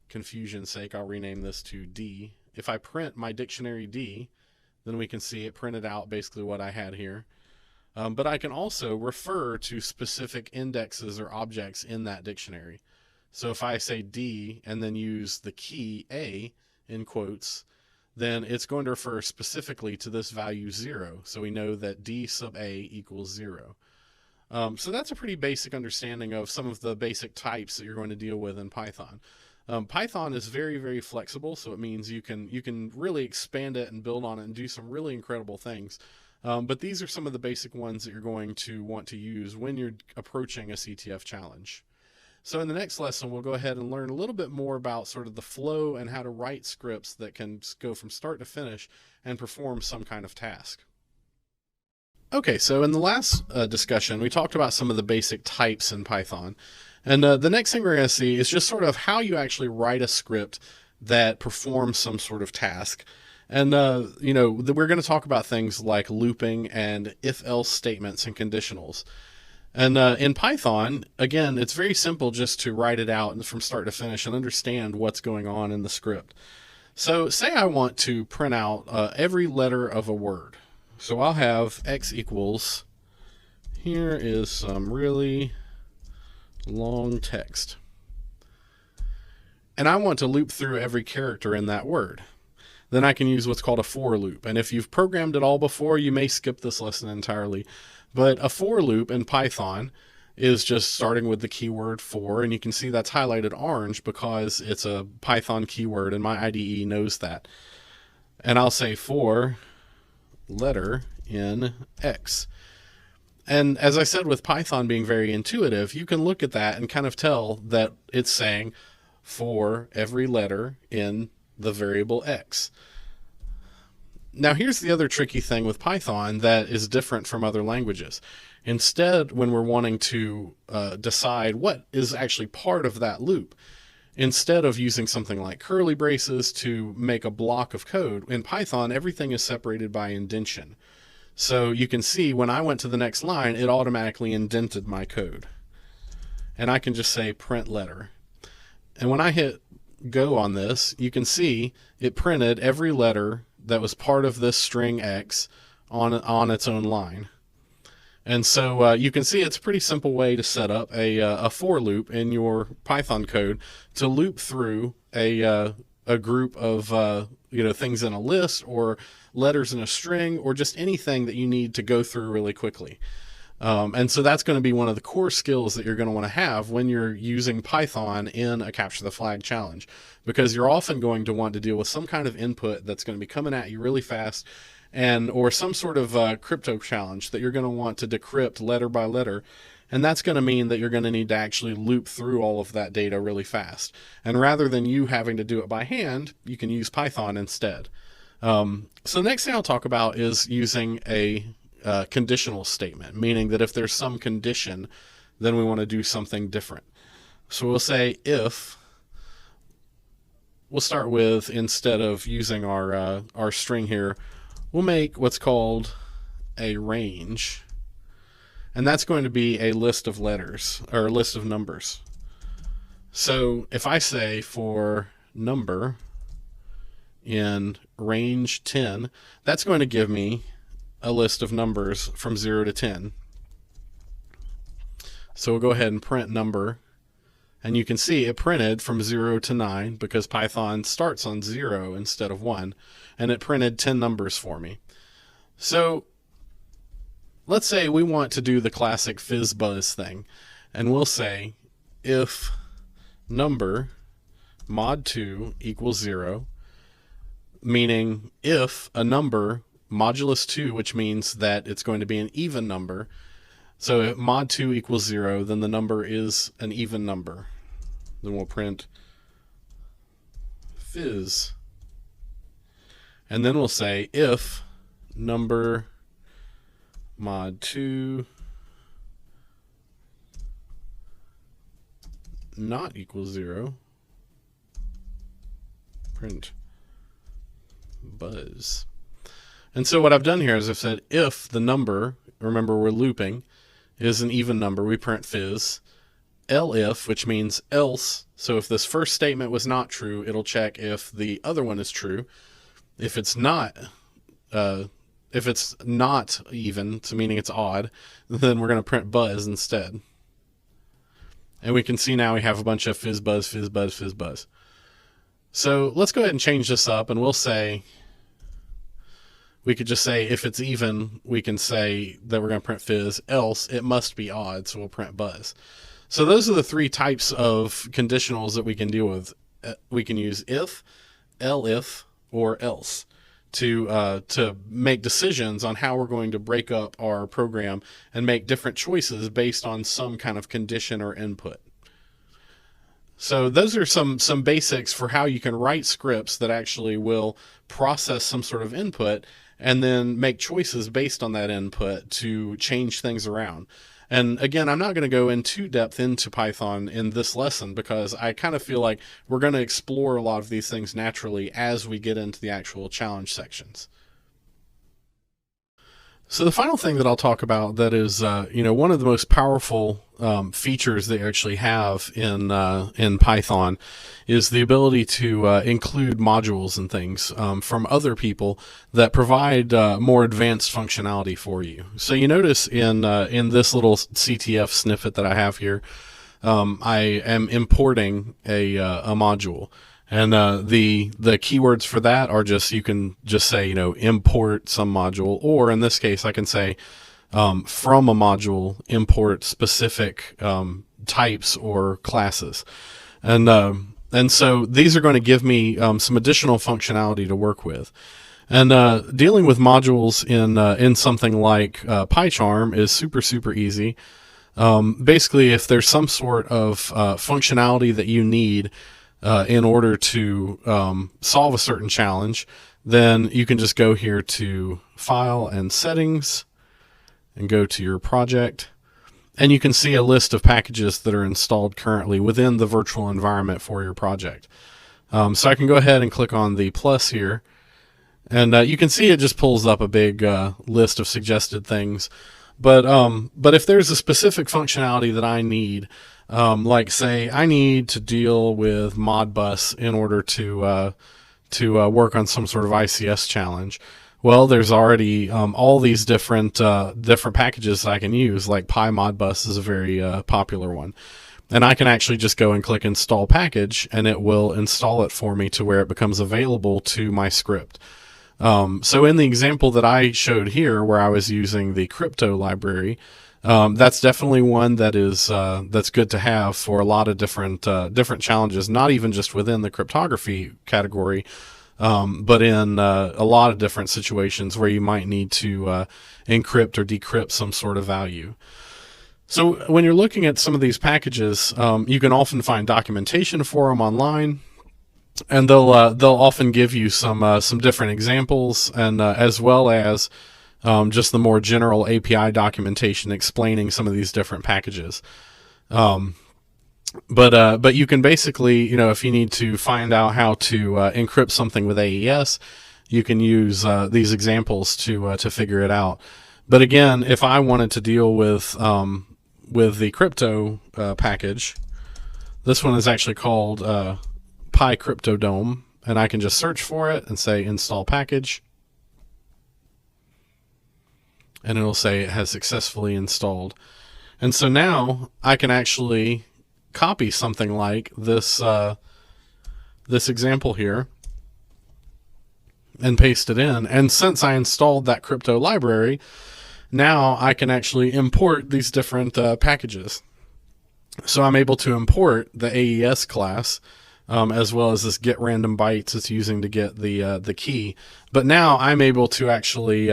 confusion's sake, I'll rename this to D. If I print my dictionary D, then we can see it printed out basically what I had here. But I can also refer to specific indexes or objects in that dictionary. So if I say D and then use the key A in quotes, then it's going to refer specifically to this value 0. So we know that D sub A equals 0. So that's a pretty basic understanding of some of the basic types that you're going to deal with in Python. Python is very, very flexible, so it means you can really expand it and build on it and do some really incredible things. But these are some of the basic ones that you're going to want to use when you're approaching a CTF challenge. So in the next lesson, we'll go ahead and learn a little bit more about sort of the flow and how to write scripts that can go from start to finish and perform some kind of task. Okay, so in the last discussion, we talked about some of the basic types in Python. And the next thing we're going to see is just sort of how you actually write a script that performs some sort of task. And, we're going to talk about things like looping and if-else statements and conditionals. And in Python, again, it's very simple just to write it out from start to finish and understand what's going on in the script. So say I want to print out every letter of a word. So I'll have x equals, here is some really long text. And I want to loop through every character in that word. Then I can use what's called a for loop. And if you've programmed it all before, you may skip this lesson entirely. But a for loop in Python is just starting with the keyword for, and you can see that's highlighted orange because it's a Python keyword and my IDE knows that. And I'll say for letter in X. And as I said, with Python being very intuitive, you can look at that and kind of tell that it's saying for every letter in the variable X. Now here's the other tricky thing with Python that is different from other languages. Instead, when we're wanting to decide what is actually part of that loop, instead of using something like curly braces to make a block of code, in Python, everything is separated by indentation. So you can see when I went to the next line, it automatically indented my code. And I can just say print letter. And when I hit go on this, you can see it printed every letter that was part of this string X on its own line. And so you can see it's a pretty simple way to set up a for loop in your Python code to loop through a group of things in a list or letters in a string or just anything that you need to go through really quickly. And so that's going to be one of the core skills that you're going to want to have when you're using Python in a capture the flag challenge, because you're often going to want to deal with some kind of input that's going to be coming at you really fast, or some sort of crypto challenge that you're going to want to decrypt letter by letter. And that's going to mean that you're going to need to actually loop through all of that data really fast. And rather than you having to do it by hand, you can use Python instead. So the next thing I'll talk about is using a conditional statement, meaning that if there's some condition, then we want to do something different. So we'll say if, we'll start with, instead of using our string here, we'll make what's called a range. And that's going to be a list of letters, or a list of numbers. So if I say for number in range 10, that's going to give me a list of numbers from 0 to 10. So we'll go ahead and print number. And you can see it printed from 0 to 9 because Python starts on 0 instead of 1. And it printed 10 numbers for me. So let's say we want to do the classic fizz buzz thing, and we'll say if number mod 2 equals 0, meaning if a number modulus 2, which means that it's going to be an even number, So if mod2 equals 0, then the number is an even number. Then we'll print fizz. And then we'll say if number mod2 not equals 0, print buzz. And so what I've done here is I've said if the number, remember we're looping, is an even number, we print fizz. Elif, which means else, so if this first statement was not true, it'll check if the other one is true. If it's not even, so meaning it's odd, then we're going to print buzz instead. And we can see now we have a bunch of fizz buzz, fizz buzz, fizz buzz. So let's go ahead and change this up, and we'll say, we could just say if it's even, we can say that we're going to print fizz, else it must be odd, so we'll print buzz. So those are the three types of conditionals that we can deal with. We can use if, elif, or else to make decisions on how we're going to break up our program and make different choices based on some kind of condition or input. So those are some basics for how you can write scripts that actually will process some sort of input and then make choices based on that input to change things around. And again, I'm not going to go in too depth into Python in this lesson because I kind of feel like we're going to explore a lot of these things naturally as we get into the actual challenge sections. So the final thing that I'll talk about that is, one of the most powerful features they actually have in Python is the ability to include modules and things from other people that provide more advanced functionality for you. So you notice in this little CTF snippet that I have here, I am importing a module. And the keywords for that are you can just say, import some module, or in this case, I can say from a module, import specific types or classes. And so these are going to give me some additional functionality to work with. And dealing with modules in something like PyCharm is super easy. Basically, if there's some sort of functionality that you need in order to solve a certain challenge, then you can just go here to File and Settings and go to your project. And you can see a list of packages that are installed currently within the virtual environment for your project. So I can go ahead and click on the plus here. And you can see it just pulls up a big list of suggested things. But if there's a specific functionality that I need, like say I need to deal with Modbus in order to work on some sort of ICS challenge, well, there's already all these different packages that I can use. Like PyModbus is a very popular one, and I can actually just go and click Install Package, and it will install it for me to where it becomes available to my script. So in the example that I showed here, where I was using the crypto library, that's definitely one that is that's good to have for a lot of different challenges, not even just within the cryptography category, but in a lot of different situations where you might need to encrypt or decrypt some sort of value. So when you're looking at some of these packages, you can often find documentation for them online. And they'll often give you some different examples, and as well as just the more general API documentation explaining some of these different packages. But you can basically, if you need to find out how to encrypt something with AES, you can use these examples to figure it out. But again, if I wanted to deal with the crypto package, this one is actually called PyCryptoDome, and I can just search for it and say install package, and it'll say it has successfully installed. And so now I can actually copy something like this this example here and paste it in. And since I installed that crypto library, now I can actually import these different packages. So I'm able to import the AES class, as well as this get random bytes it's using to get the key. But now I'm able to actually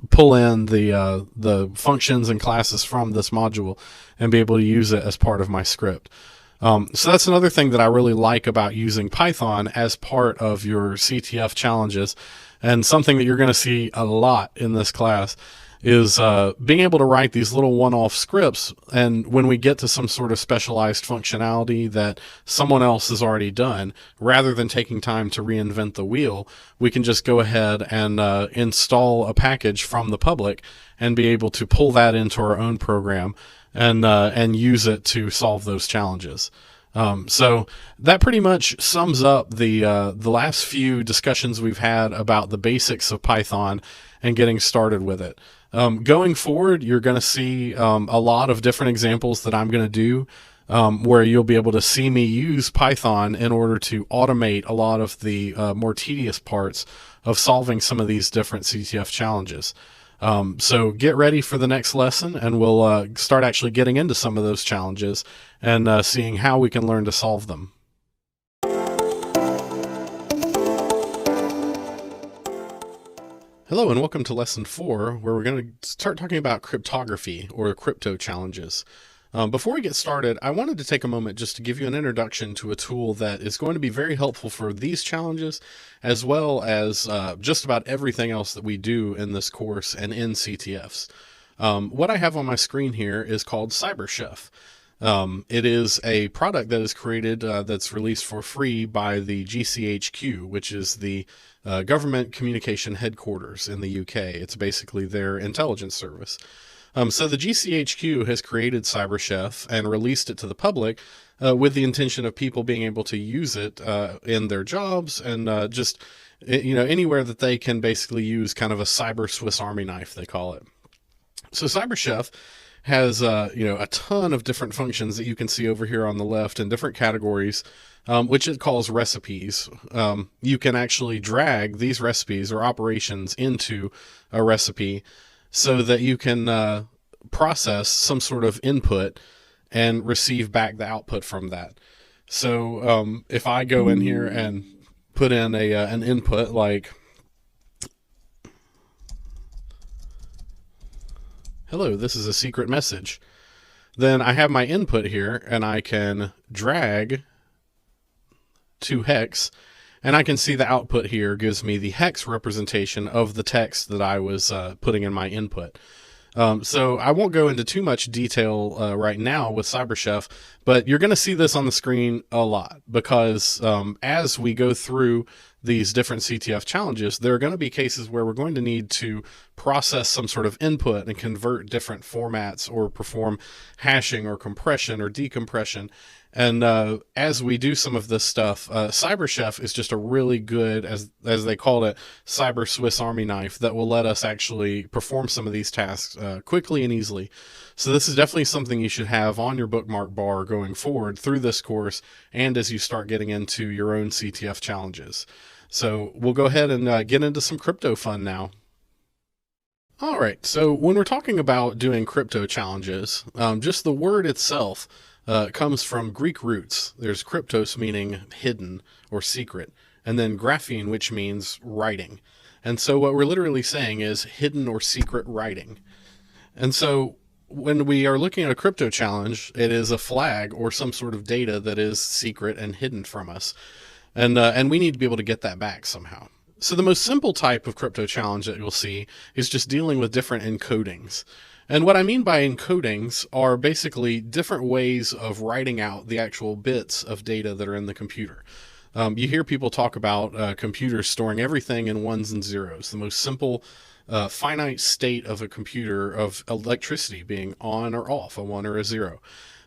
pull in the functions and classes from this module and be able to use it as part of my script. So that's another thing that I really like about using Python as part of your CTF challenges, and something that you're going to see a lot in this class is being able to write these little one-off scripts, and when we get to some sort of specialized functionality that someone else has already done, rather than taking time to reinvent the wheel, we can just go ahead and install a package from the public and be able to pull that into our own program and use it to solve those challenges. So that pretty much sums up the last few discussions we've had about the basics of Python and getting started with it. Going forward, you're going to see a lot of different examples that I'm going to do, where you'll be able to see me use Python in order to automate a lot of the more tedious parts of solving some of these different CTF challenges. So get ready for the next lesson, and we'll start actually getting into some of those challenges and seeing how we can learn to solve them. Hello and welcome to lesson 4, where we're going to start talking about cryptography or crypto challenges. Before we get started, I wanted to take a moment just to give you an introduction to a tool that is going to be very helpful for these challenges, as well as just about everything else that we do in this course and in CTFs. What I have on my screen here is called CyberChef. It is a product that is created that's released for free by the GCHQ, which is the government communication headquarters in the UK. It's basically their intelligence service. So the GCHQ has created CyberChef and released it to the public with the intention of people being able to use it in their jobs and just anywhere that they can basically use kind of a cyber Swiss Army knife, they call it. So CyberChef has a ton of different functions that you can see over here on the left in different categories, which it calls recipes. You can actually drag these recipes or operations into a recipe so that you can process some sort of input and receive back the output from that. So if I go in here and put in an input like, hello, this is a secret message, then I have my input here and I can drag to hex, and I can see the output here gives me the hex representation of the text that I was putting in my input. So I won't go into too much detail right now with CyberChef, but you're going to see this on the screen a lot because as we go through these different CTF challenges, there are going to be cases where we're going to need to process some sort of input and convert different formats or perform hashing or compression or decompression. And as we do some of this stuff, CyberChef is just a really good, as they called it, cyber Swiss Army knife that will let us actually perform some of these tasks quickly and easily. So this is definitely something you should have on your bookmark bar going forward through this course and as you start getting into your own CTF challenges. So we'll go ahead and get into some crypto fun now. All right, so when we're talking about doing crypto challenges, just the word itself comes from Greek roots. There's kryptos, meaning hidden or secret, and then graphene, which means writing. And so what we're literally saying is hidden or secret writing. And so when we are looking at a crypto challenge, it is a flag or some sort of data that is secret and hidden from us. And we need to be able to get that back somehow. So the most simple type of crypto challenge that you'll see is just dealing with different encodings. And what I mean by encodings are basically different ways of writing out the actual bits of data that are in the computer. You hear people talk about computers storing everything in ones and zeros, the most simple finite state of a computer of electricity being on or off, a 1 or a 0.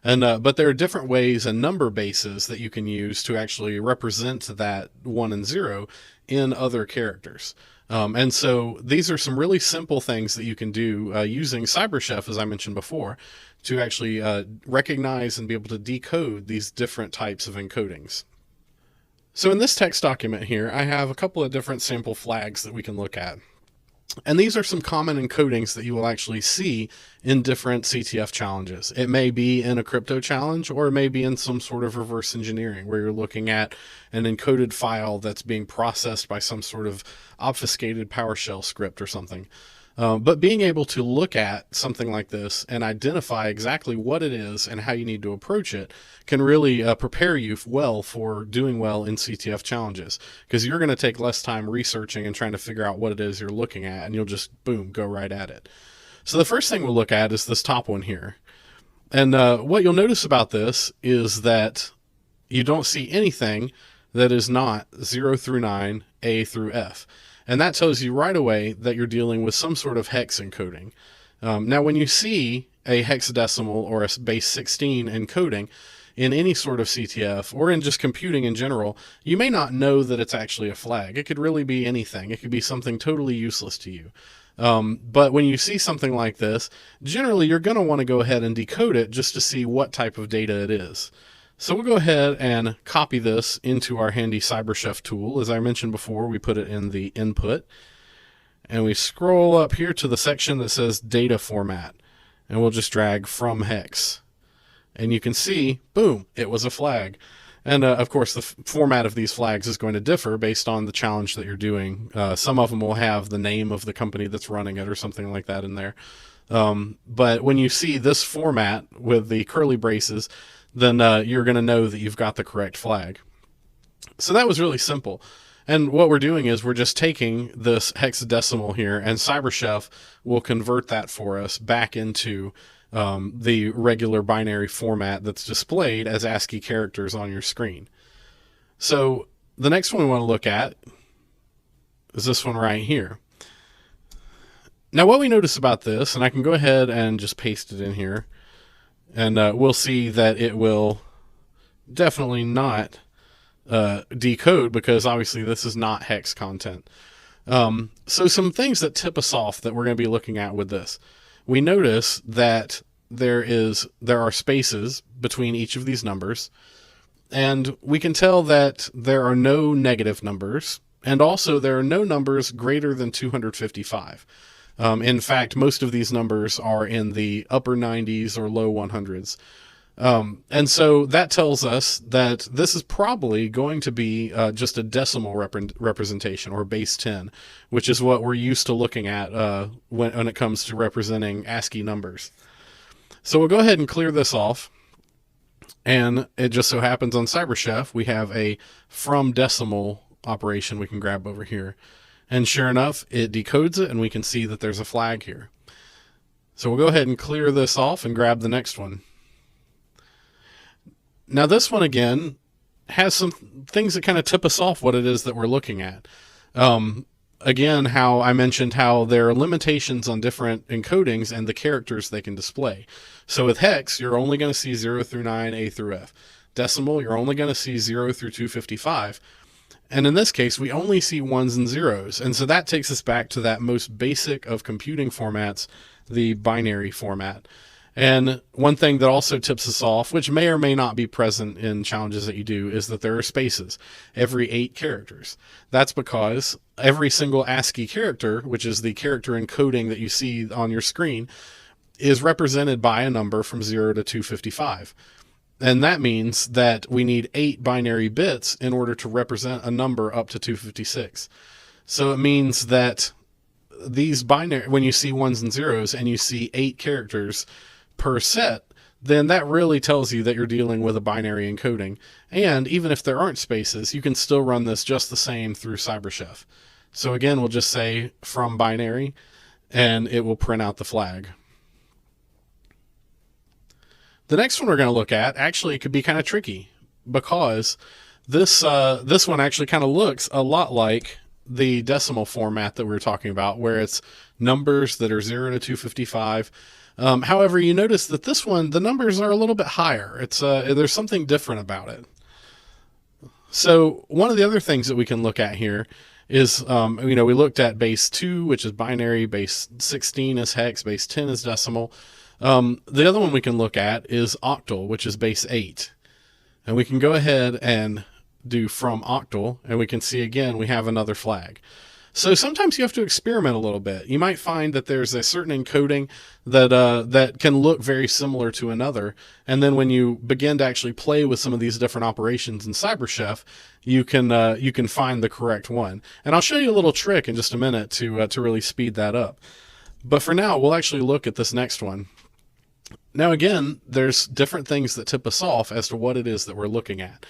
And but there are different ways and number bases that you can use to actually represent that 1 and 0 in other characters. And so these are some really simple things that you can do using CyberChef, as I mentioned before, to actually recognize and be able to decode these different types of encodings. So in this text document here, I have a couple of different sample flags that we can look at. And these are some common encodings that you will actually see in different CTF challenges. It may be in a crypto challenge, or it may be in some sort of reverse engineering where you're looking at an encoded file that's being processed by some sort of obfuscated PowerShell script or something. But being able to look at something like this and identify exactly what it is and how you need to approach it can really prepare you well for doing well in CTF challenges, because you're going to take less time researching and trying to figure out what it is you're looking at, and you'll just, boom, go right at it. So the first thing we'll look at is this top one here. And what you'll notice about this is that you don't see anything that is not 0 through 9, A through F. And that tells you right away that you're dealing with some sort of hex encoding. Now, when you see a hexadecimal or a base 16 encoding in any sort of CTF or in just computing in general, you may not know that it's actually a flag. It could really be anything. It could be something totally useless to you. But when you see something like this, generally you're going to want to go ahead and decode it just to see what type of data it is. So we'll go ahead and copy this into our handy CyberChef tool. As I mentioned before, we put it in the input, and we scroll up here to the section that says data format, and we'll just drag from hex. And you can see, boom, it was a flag. And of course, the format of these flags is going to differ based on the challenge that you're doing. Some of them will have the name of the company that's running it or something like that in there. But when you see this format with the curly braces, then you're going to know that you've got the correct flag. So that was really simple. And what we're doing is we're just taking this hexadecimal here, and CyberChef will convert that for us back into the regular binary format that's displayed as ASCII characters on your screen. So the next one we want to look at is this one right here. Now what we notice about this, and I can go ahead and just paste it in here, and we'll see that it will definitely not decode, because obviously this is not hex content. So some things that tip us off that we're going to be looking at with this. We notice that there are spaces between each of these numbers, and we can tell that there are no negative numbers, and also there are no numbers greater than 255. In fact, most of these numbers are in the upper 90s or low 100s. And so that tells us that this is probably going to be just a decimal representation, or base 10, which is what we're used to looking at when it comes to representing ASCII numbers. So we'll go ahead and clear this off. And it just so happens on CyberChef, we have a from decimal operation we can grab over here. And sure enough, it decodes it, and we can see that there's a flag here. So we'll go ahead and clear this off and grab the next one. Now this one again has some things that kind of tip us off what it is that we're looking at. Again, how I mentioned how there are limitations on different encodings and the characters they can display. So with hex, you're only going to see 0 through 9, A through F. Decimal, you're only going to see 0 through 255. And in this case, we only see ones and zeros. And so that takes us back to that most basic of computing formats, the binary format. And one thing that also tips us off, which may or may not be present in challenges that you do, is that there are spaces every 8 characters. That's because every single ASCII character, which is the character encoding that you see on your screen, is represented by a number from 0 to 255. And that means that we need 8 binary bits in order to represent a number up to 256. So it means that these binary, when you see ones and zeros and you see 8 characters per set, then that really tells you that you're dealing with a binary encoding. And even if there aren't spaces, you can still run this just the same through CyberChef. So again, we'll just say from binary, and it will print out the flag. The next one we're going to look at actually could be kind of tricky, because this one actually kind of looks a lot like the decimal format that we were talking about, where it's numbers that are 0 to 255. However, you notice that this one, the numbers are a little bit higher. It's there's something different about it. So one of the other things that we can look at here is, we looked at base 2, which is binary, base 16 is hex, base 10 is decimal. The other one we can look at is octal, which is base 8. And we can go ahead and do from octal, and we can see again we have another flag. So sometimes you have to experiment a little bit. You might find that there's a certain encoding that can look very similar to another, and then when you begin to actually play with some of these different operations in CyberChef, you can find the correct one. And I'll show you a little trick in just a minute to really speed that up. But for now, we'll actually look at this next one. Now, again, there's different things that tip us off as to what it is that we're looking at.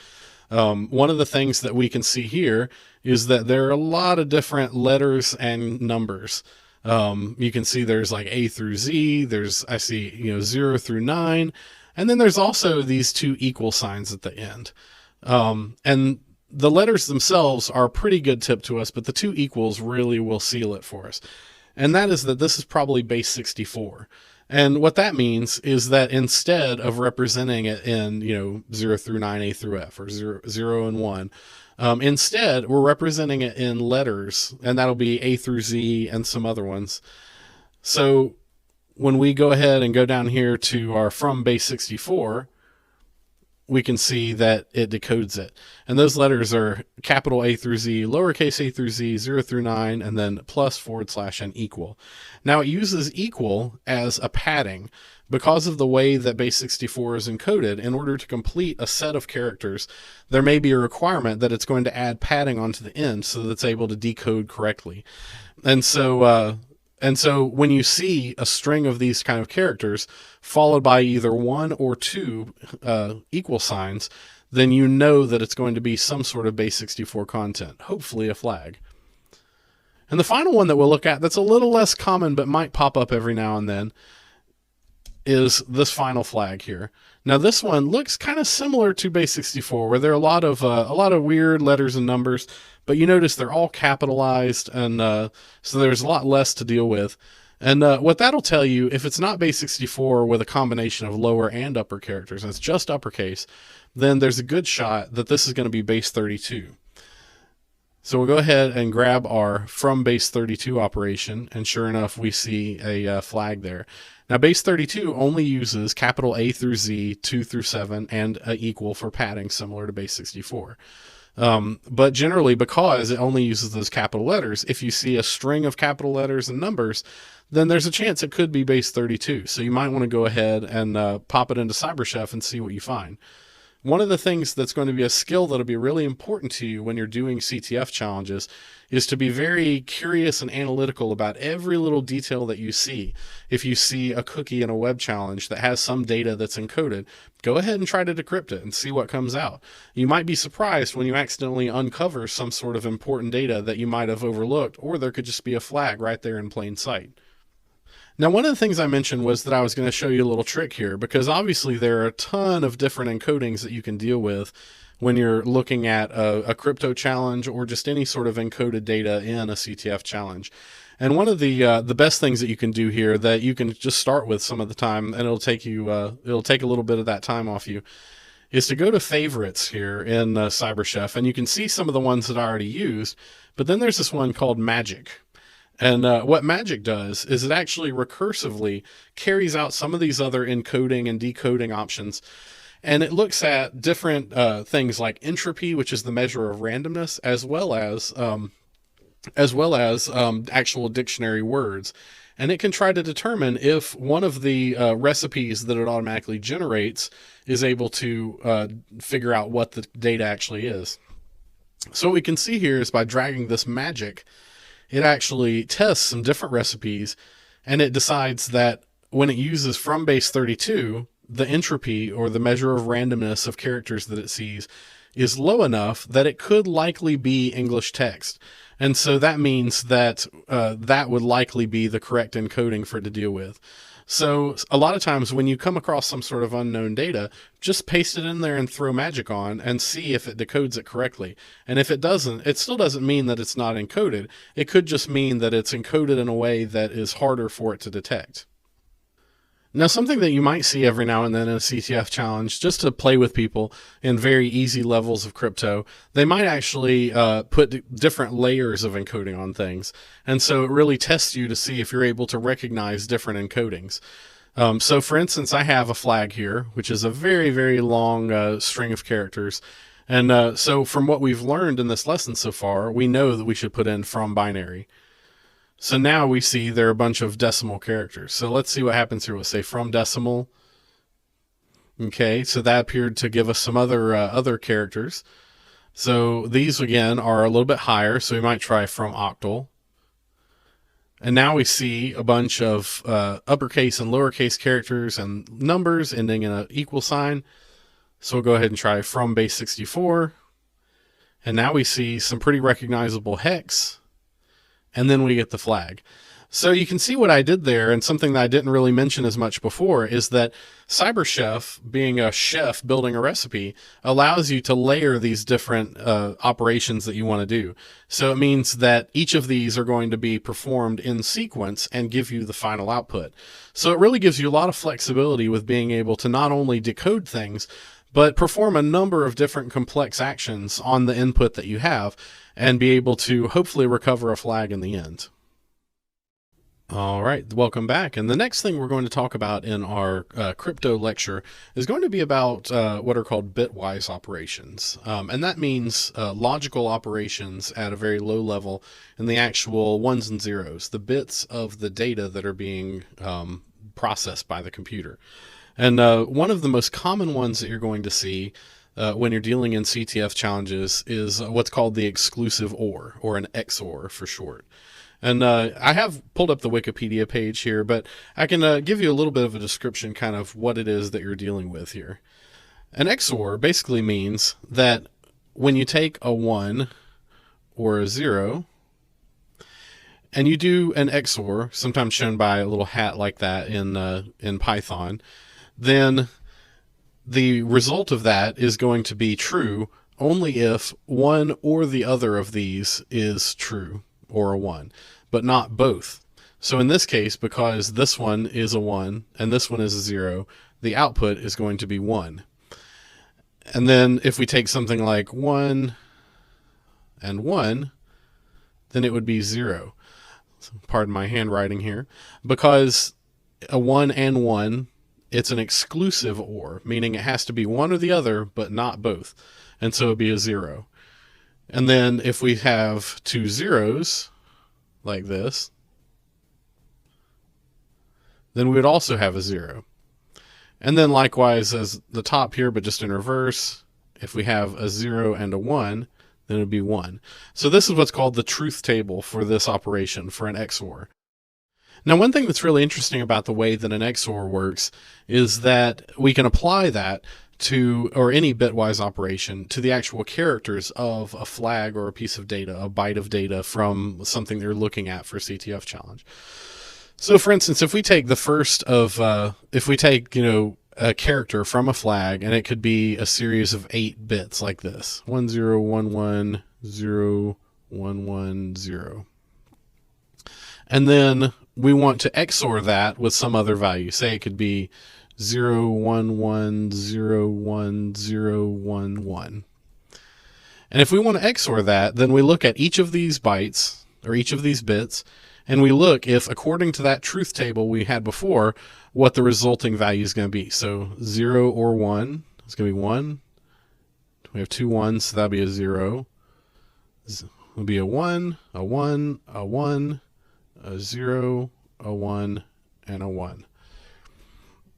One of the things that we can see here is that there are a lot of different letters and numbers. You can see there's like A through Z, I see, 0 through 9, and then there's also these two equal signs at the end. And the letters themselves are a pretty good tip to us, but the two equals really will seal it for us. And that is that this is probably base 64. And what that means is that instead of representing it in, 0 through 9, A through F, or 0 and 1, instead we're representing it in letters, and that'll be A through Z and some other ones. So when we go ahead and go down here to our from base 64, we can see that it decodes it. And those letters are capital A through Z, lowercase a through Z, 0 through 9, and then plus, / and equal. Now it uses equal as a padding because of the way that base 64 is encoded. In order to complete a set of characters, there may be a requirement that it's going to add padding onto the end so that it's able to decode correctly. And so when you see a string of these kind of characters followed by either 1 or 2 equal signs, then you know that it's going to be some sort of base 64 content, hopefully a flag. And the final one that we'll look at that's a little less common but might pop up every now and then is this final flag here. Now this one looks kind of similar to base 64, where there are a lot of weird letters and numbers, but you notice they're all capitalized, and so there's a lot less to deal with. And what that'll tell you, if it's not base 64 with a combination of lower and upper characters, and it's just uppercase, then there's a good shot that this is going to be base 32. So we'll go ahead and grab our from base 32 operation, and sure enough, we see a flag there. Now base 32 only uses capital A through Z, 2 through 7, and equal for padding, similar to base 64. But generally, because it only uses those capital letters, if you see a string of capital letters and numbers, then there's a chance it could be base 32. So you might want to go ahead and pop it into CyberChef and see what you find. One of the things that's going to be a skill that'll be really important to you when you're doing CTF challenges is to be very curious and analytical about every little detail that you see. If you see a cookie in a web challenge that has some data that's encoded, go ahead and try to decrypt it and see what comes out. You might be surprised when you accidentally uncover some sort of important data that you might have overlooked, or there could just be a flag right there in plain sight. Now, one of the things I mentioned was that I was going to show you a little trick here, because obviously there are a ton of different encodings that you can deal with when you're looking at a crypto challenge or just any sort of encoded data in a CTF challenge. And one of the best things that you can do here, that you can just start with some of the time, and it'll take a little bit of that time off you, is to go to favorites here in CyberChef, and you can see some of the ones that I already used, but then there's this one called Magic. And what Magic does is it actually recursively carries out some of these other encoding and decoding options. And it looks at different things like entropy, which is the measure of randomness, as well as actual dictionary words. And it can try to determine if one of the recipes that it automatically generates is able to figure out what the data actually is. So what we can see here is by dragging this Magic, it actually tests some different recipes, and it decides that when it uses from base 32, the entropy, or the measure of randomness of characters that it sees, is low enough that it could likely be English text. And so that means that that would likely be the correct encoding for it to deal with. So a lot of times when you come across some sort of unknown data, just paste it in there and throw Magic on and see if it decodes it correctly. And if it doesn't, it still doesn't mean that it's not encoded. It could just mean that it's encoded in a way that is harder for it to detect. Now, something that you might see every now and then in a CTF challenge, just to play with people in very easy levels of crypto, they might actually put different layers of encoding on things. And so it really tests you to see if you're able to recognize different encodings. So for instance, I have a flag here, which is a very, very long string of characters. And so from what we've learned in this lesson so far, we know that we should put in from binary. So now we see there are a bunch of decimal characters. So let's see what happens here. We'll say from decimal. Okay, so that appeared to give us some other characters. So these, again, are a little bit higher, so we might try from octal. And now we see a bunch of uppercase and lowercase characters and numbers ending in an equal sign. So we'll go ahead and try from base 64. And now we see some pretty recognizable hex. And then we get the flag. So you can see what I did there, and something that I didn't really mention as much before is that CyberChef, being a chef building a recipe, allows you to layer these different operations that you want to do. So it means that each of these are going to be performed in sequence and give you the final output. So it really gives you a lot of flexibility with being able to not only decode things, but perform a number of different complex actions on the input that you have and be able to hopefully recover a flag in the end. All right, welcome back. And the next thing we're going to talk about in our crypto lecture is going to be about what are called bitwise operations. And that means logical operations at a very low level in the actual ones and zeros, the bits of the data that are being processed by the computer. And one of the most common ones that you're going to see when you're dealing in CTF challenges is what's called the exclusive or an XOR for short. And I have pulled up the Wikipedia page here, but I can give you a little bit of a description kind of what it is that you're dealing with here. An XOR basically means that when you take a 1 or a 0 and you do an XOR, sometimes shown by a little hat like that in Python, then the result of that is going to be true only if one or the other of these is true, or a 1, but not both. So in this case, because this one is a 1 and this one is a 0, the output is going to be 1. And then if we take something like 1 and 1, then it would be 0. Pardon my handwriting here. Because a 1 and 1, it's an exclusive OR, meaning it has to be one or the other, but not both. And so it would be a 0. And then if we have two zeros, like this, then we would also have a 0. And then likewise as the top here, but just in reverse, if we have a 0 and a 1, then it would be 1. So this is what's called the truth table for this operation, for an XOR. Now, one thing that's really interesting about the way that an XOR works is that we can apply that to, or any bitwise operation, to the actual characters of a flag or a piece of data, a byte of data from something they're looking at for a CTF challenge. So for instance, if we take the first of, if we take, a character from a flag, and it could be a series of 8 bits like this, 1 0 1 1 0 1 1 0. And then we want to XOR that with some other value. Say it could be 0 1 1 0 1 0 1 1. And if we want to XOR that, then we look at each of these bytes, or each of these bits, and we look if, according to that truth table we had before, what the resulting value is going to be. So 0 or 1 is going to be 1. We have 2 1s, so that'll be a 0. It'll be a 1, a 1, a 1, a 0, a 1, and a 1.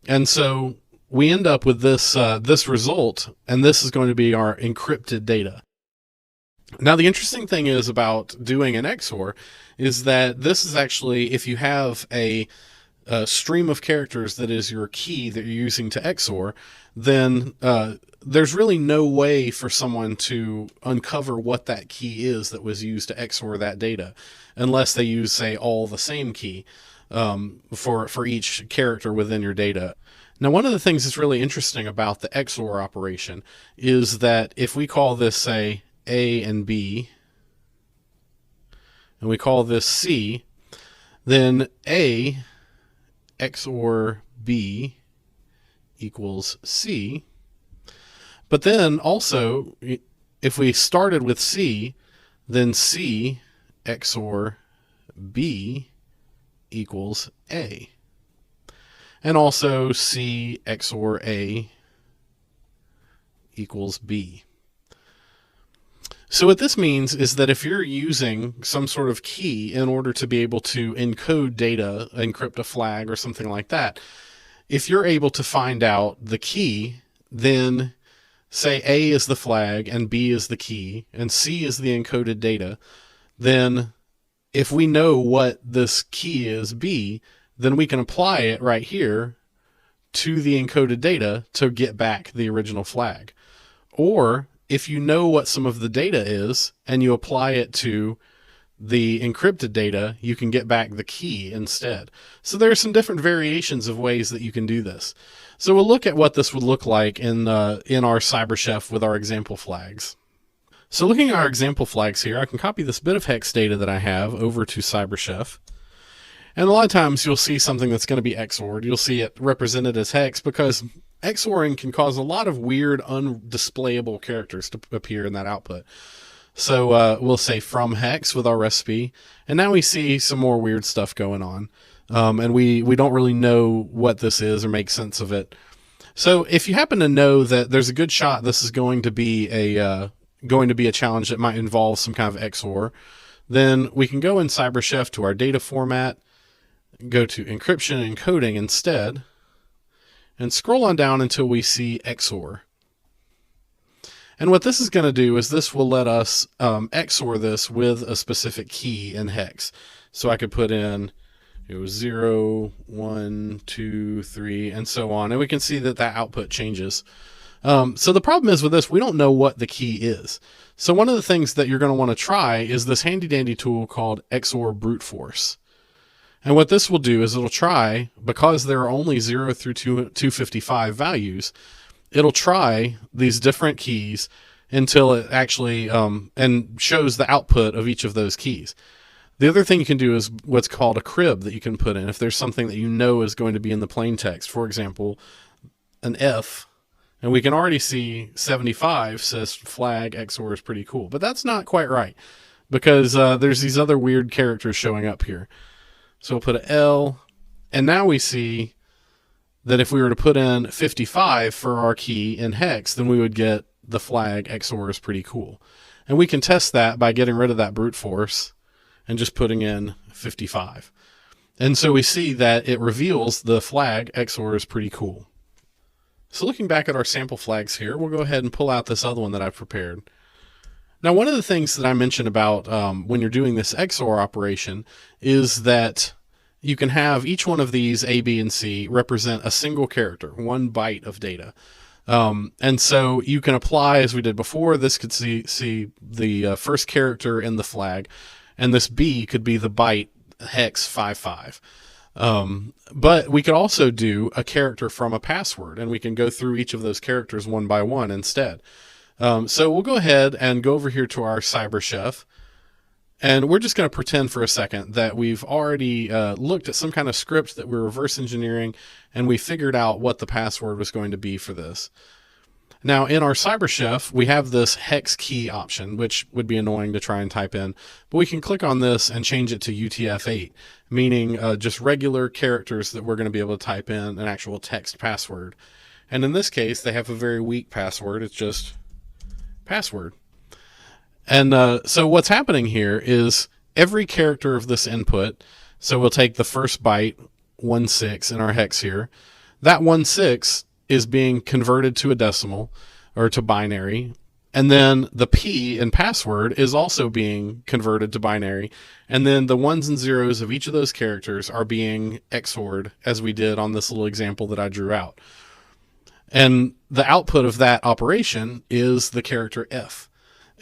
And so we end up with this, this result, and this is going to be our encrypted data. Now, the interesting thing is about doing an XOR is that this is actually, if you have a stream of characters that is your key that you're using to XOR, then there's really no way for someone to uncover what that key is that was used to XOR that data, unless they use, say, all the same key for each character within your data. Now, one of the things that's really interesting about the XOR operation is that if we call this, say, A and B, and we call this C, then A XOR B equals C. But then also, if we started with C, then C XOR B equals A. And also C XOR A equals B. So what this means is that if you're using some sort of key in order to be able to encode data, encrypt a flag or something like that, if you're able to find out the key, then say A is the flag and B is the key and C is the encoded data, then if we know what this key is, B, then we can apply it right here to the encoded data to get back the original flag. Or if you know what some of the data is and you apply it to the encrypted data, you can get back the key instead. So there are some different variations of ways that you can do this. So we'll look at what this would look like in our CyberChef with our example flags. So looking at our example flags here, I can copy this bit of hex data that I have over to CyberChef. And a lot of times you'll see something that's going to be XORed. You'll see it represented as hex because XORing can cause a lot of weird undisplayable characters to appear in that output. So we'll say from hex with our recipe, and now we see some more weird stuff going on. And we don't really know what this is or make sense of it. So if you happen to know that there's a good shot this is going to be a challenge that might involve some kind of XOR, then we can go in CyberChef to our data format, go to encryption and encoding instead, and scroll on down until we see XOR. And what this is going to do is this will let us XOR this with a specific key in hex. So I could put in 0, 1, 2, 3, and so on. And we can see that that output changes. So the problem is with this, we don't know what the key is. So one of the things that you're going to want to try is this handy dandy tool called XOR brute force. And what this will do is it'll try, because there are only 0 through 255 values, it'll try these different keys until it actually and shows the output of each of those keys. The other thing you can do is what's called a crib that you can put in if there's something that you know is going to be in the plain text. For example, an F, and we can already see 75 says flag XOR is pretty cool, but that's not quite right because there's these other weird characters showing up here. So we'll put an L, and now we see that if we were to put in 55 for our key in hex, then we would get the flag XOR is pretty cool. And we can test that by getting rid of that brute force and just putting in 55. And so we see that it reveals the flag XOR is pretty cool. So looking back at our sample flags here, we'll go ahead and pull out this other one that I've prepared. Now, one of the things that I mentioned about when you're doing this XOR operation is that you can have each one of these A, B, and C represent a single character, 1 byte of data. And so you can apply, as we did before, this could see the first character in the flag, and this B could be the byte hex 55. But we could also do a character from a password, and we can go through each of those characters one by one instead. So we'll go ahead and go over here to our CyberChef, and we're just going to pretend for a second that we've already looked at some kind of script that we're reverse engineering, and we figured out what the password was going to be for this. Now, in our CyberChef, we have this hex key option, which would be annoying to try and type in, but we can click on this and change it to UTF-8, meaning just regular characters that we're going to be able to type in an actual text password. And in this case, they have a very weak password. It's just password. And so what's happening here is every character of this input, so we'll take the first byte, 16 in our hex here, that 16 is being converted to a decimal or to binary, and then the P in password is also being converted to binary, and then the 1s and 0s of each of those characters are being XORed as we did on this little example that I drew out. And the output of that operation is the character F.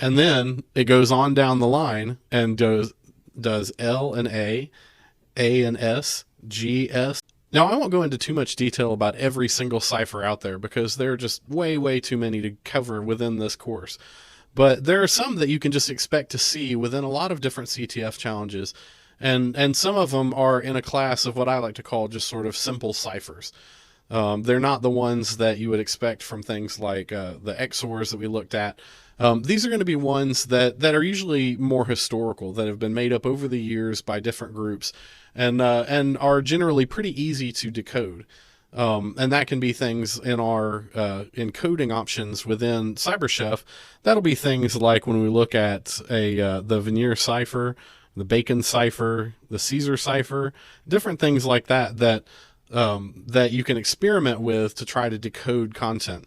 And then it goes on down the line and does L and A and S, G, S. Now, I won't go into too much detail about every single cipher out there because there are just way, way too many to cover within this course. But there are some that you can just expect to see within a lot of different CTF challenges. And some of them are in a class of what I like to call just sort of simple ciphers. They're not the ones that you would expect from things like the XORs that we looked at. These are going to be ones that are usually more historical, that have been made up over the years by different groups, and are generally pretty easy to decode. And that can be things in our encoding options within CyberChef. That'll be things like when we look at the veneer cipher, the bacon cipher, the Caesar cipher, different things like that that you can experiment with to try to decode content.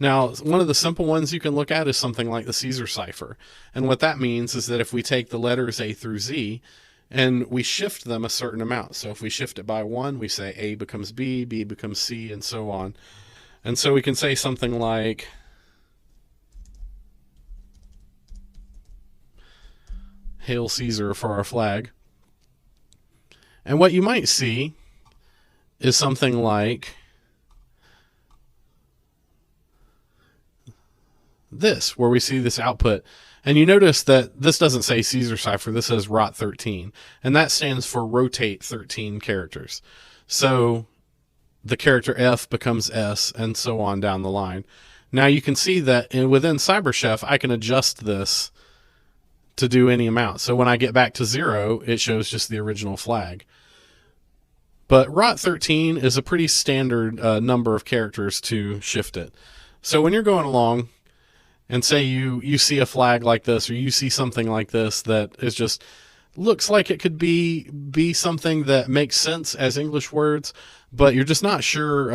Now, one of the simple ones you can look at is something like the Caesar cipher. And what that means is that if we take the letters A through Z and we shift them a certain amount. So if we shift it by 1, we say A becomes B, B becomes C, and so on. And so we can say something like, Hail Caesar for our flag. And what you might see is something like this, where we see this output. And you notice that this doesn't say Caesar cipher, this says ROT13. And that stands for rotate 13 characters. So the character F becomes S, and so on down the line. Now you can see that within CyberChef, I can adjust this to do any amount. So when I get back to 0, it shows just the original flag. But ROT13 is a pretty standard number of characters to shift it. So when you're going along, and say you see a flag like this, or you see something like this that is just looks like it could be something that makes sense as English words, but you're just not sure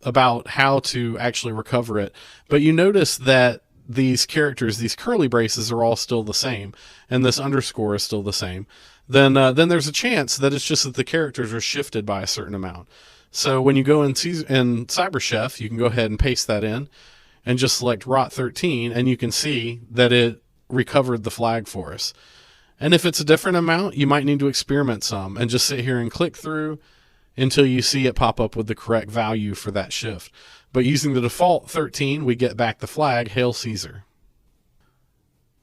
about how to actually recover it. But you notice that these characters, these curly braces, are all still the same, and this underscore is still the same. Then there's a chance that it's just that the characters are shifted by a certain amount. So when you go in CyberChef, you can go ahead and paste that in, and just select ROT13, and you can see that it recovered the flag for us. And if it's a different amount, you might need to experiment some and just sit here and click through until you see it pop up with the correct value for that shift. But using the default 13, we get back the flag, Hail Caesar.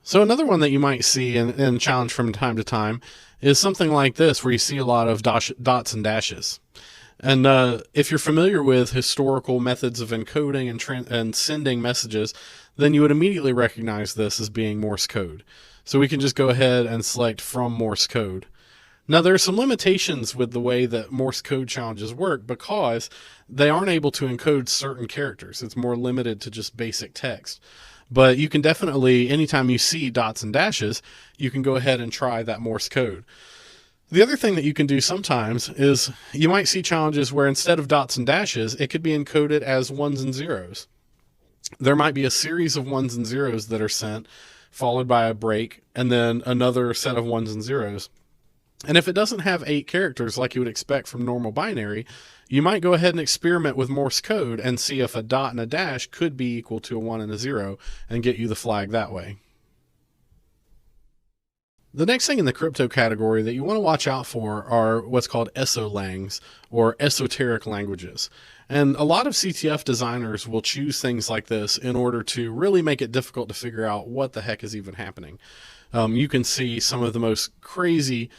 So another one that you might see in challenge from time to time is something like this, where you see a lot of dots and dashes. And if you're familiar with historical methods of encoding and sending messages, then you would immediately recognize this as being Morse code. So we can just go ahead and select from Morse code. Now there are some limitations with the way that Morse code challenges work, because they aren't able to encode certain characters. It's more limited to just basic text. But you can definitely, anytime you see dots and dashes, you can go ahead and try that Morse code. The other thing that you can do sometimes is you might see challenges where instead of dots and dashes, it could be encoded as 1s and 0s. There might be a series of 1s and 0s that are sent, followed by a break, and then another set of 1s and 0s. And if it doesn't have 8 characters like you would expect from normal binary, you might go ahead and experiment with Morse code and see if a dot and a dash could be equal to a 1 and a 0 and get you the flag that way. The next thing in the crypto category that you want to watch out for are what's called esolangs, or esoteric languages. And a lot of CTF designers will choose things like this in order to really make it difficult to figure out what the heck is even happening. You can see some of the most crazy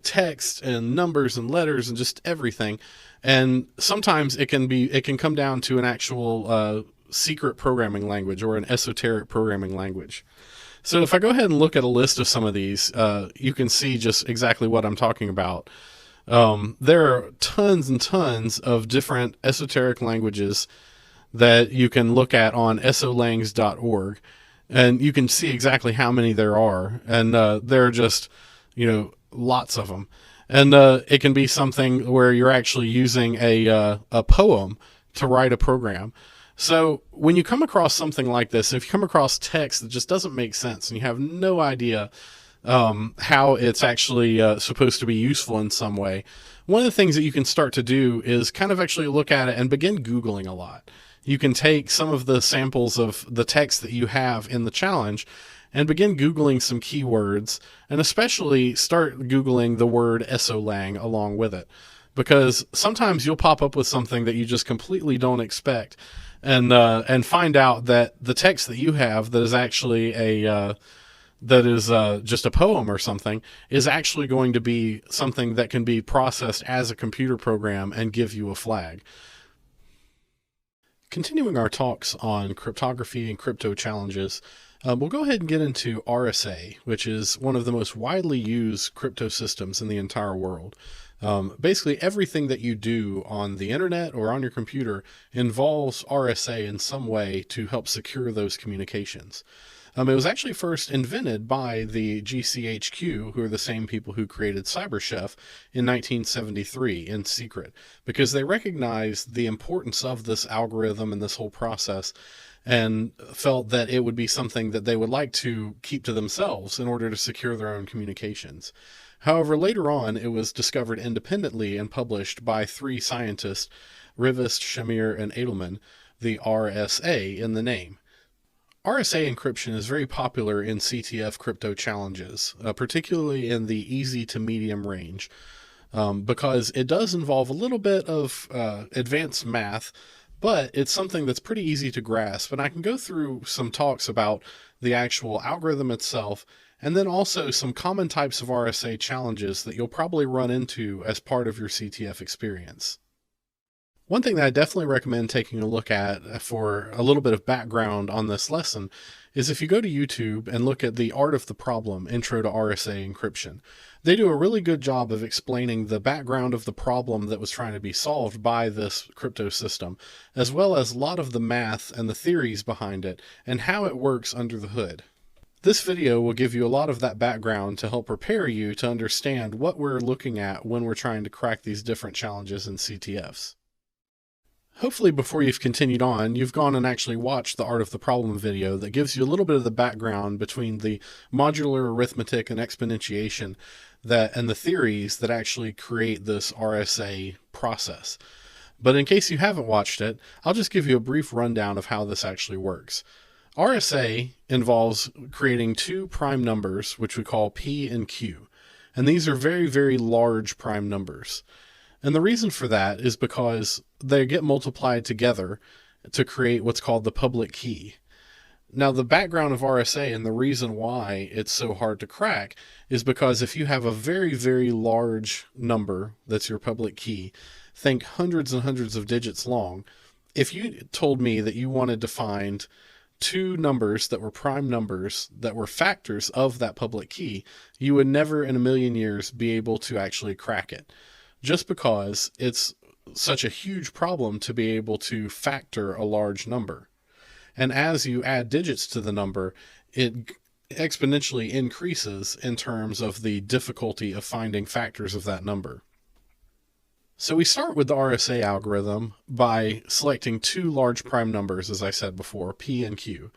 text and numbers and letters and just everything. And sometimes it can come down to an actual secret programming language, or an esoteric programming language. So if I go ahead and look at a list of some of these, you can see just exactly what I'm talking about. There are tons and tons of different esoteric languages that you can look at on esolangs.org, and you can see exactly how many there are. And there are just, lots of them. And it can be something where you're actually using a poem to write a program. So when you come across something like this, if you come across text that just doesn't make sense and you have no idea how it's actually supposed to be useful in some way, one of the things that you can start to do is kind of actually look at it and begin Googling a lot. You can take some of the samples of the text that you have in the challenge and begin Googling some keywords, and especially start Googling the word esolang along with it, because sometimes you'll pop up with something that you just completely don't expect. And find out that the text that you have that is actually just a poem or something is actually going to be something that can be processed as a computer program and give you a flag. Continuing our talks on cryptography and crypto challenges, we'll go ahead and get into RSA, which is one of the most widely used crypto systems in the entire world. Basically everything that you do on the internet or on your computer involves RSA in some way to help secure those communications. It was actually first invented by the GCHQ, who are the same people who created CyberChef, in 1973 in secret, because they recognized the importance of this algorithm and this whole process, and felt that it would be something that they would like to keep to themselves in order to secure their own communications. However, later on, it was discovered independently and published by 3 scientists, Rivest, Shamir, and Edelman, the RSA in the name. RSA encryption is very popular in CTF crypto challenges, particularly in the easy to medium range, because it does involve a little bit of advanced math, but it's something that's pretty easy to grasp. And I can go through some talks about the actual algorithm itself, and then also some common types of RSA challenges that you'll probably run into as part of your CTF experience. One thing that I definitely recommend taking a look at for a little bit of background on this lesson is if you go to YouTube and look at the Art of the Problem Intro to RSA Encryption. They do a really good job of explaining the background of the problem that was trying to be solved by this crypto system, as well as a lot of the math and the theories behind it and how it works under the hood. This video will give you a lot of that background to help prepare you to understand what we're looking at when we're trying to crack these different challenges in CTFs. Hopefully before you've continued on, you've gone and actually watched the Art of the Problem video that gives you a little bit of the background between the modular arithmetic and exponentiation and the theories that actually create this RSA process. But in case you haven't watched it, I'll just give you a brief rundown of how this actually works. RSA involves creating 2 prime numbers, which we call P and Q. And these are very, very large prime numbers. And the reason for that is because they get multiplied together to create what's called the public key. Now, the background of RSA and the reason why it's so hard to crack is because if you have a very, very large number that's your public key, think hundreds and hundreds of digits long, if you told me that you wanted to find 2 numbers that were prime numbers that were factors of that public key, you would never in a million years be able to actually crack it. Just because it's such a huge problem to be able to factor a large number. And as you add digits to the number, it exponentially increases in terms of the difficulty of finding factors of that number. So we start with the RSA algorithm by selecting 2 large prime numbers, as I said before, P and Q.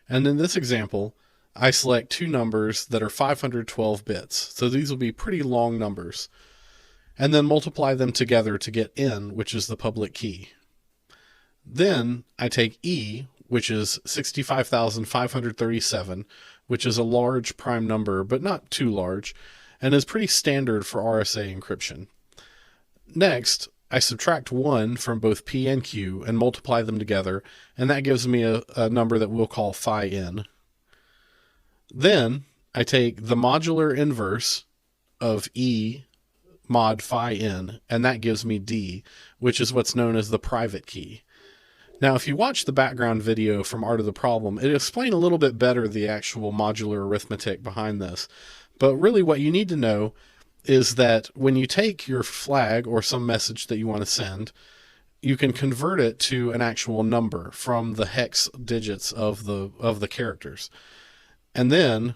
And in this example, I select 2 numbers that are 512 bits. So these will be pretty long numbers. And then multiply them together to get N, which is the public key. Then I take E, which is 65,537, which is a large prime number, but not too large, and is pretty standard for RSA encryption. Next, I subtract 1 from both P and Q and multiply them together, and that gives me a number that we'll call phi n. Then I take the modular inverse of E mod phi n, and that gives me D, which is what's known as the private key. Now, if you watch the background video from Art of the Problem, it explains a little bit better the actual modular arithmetic behind this. But really what you need to know is that when you take your flag or some message that you want to send, you can convert it to an actual number from the hex digits of the characters. And then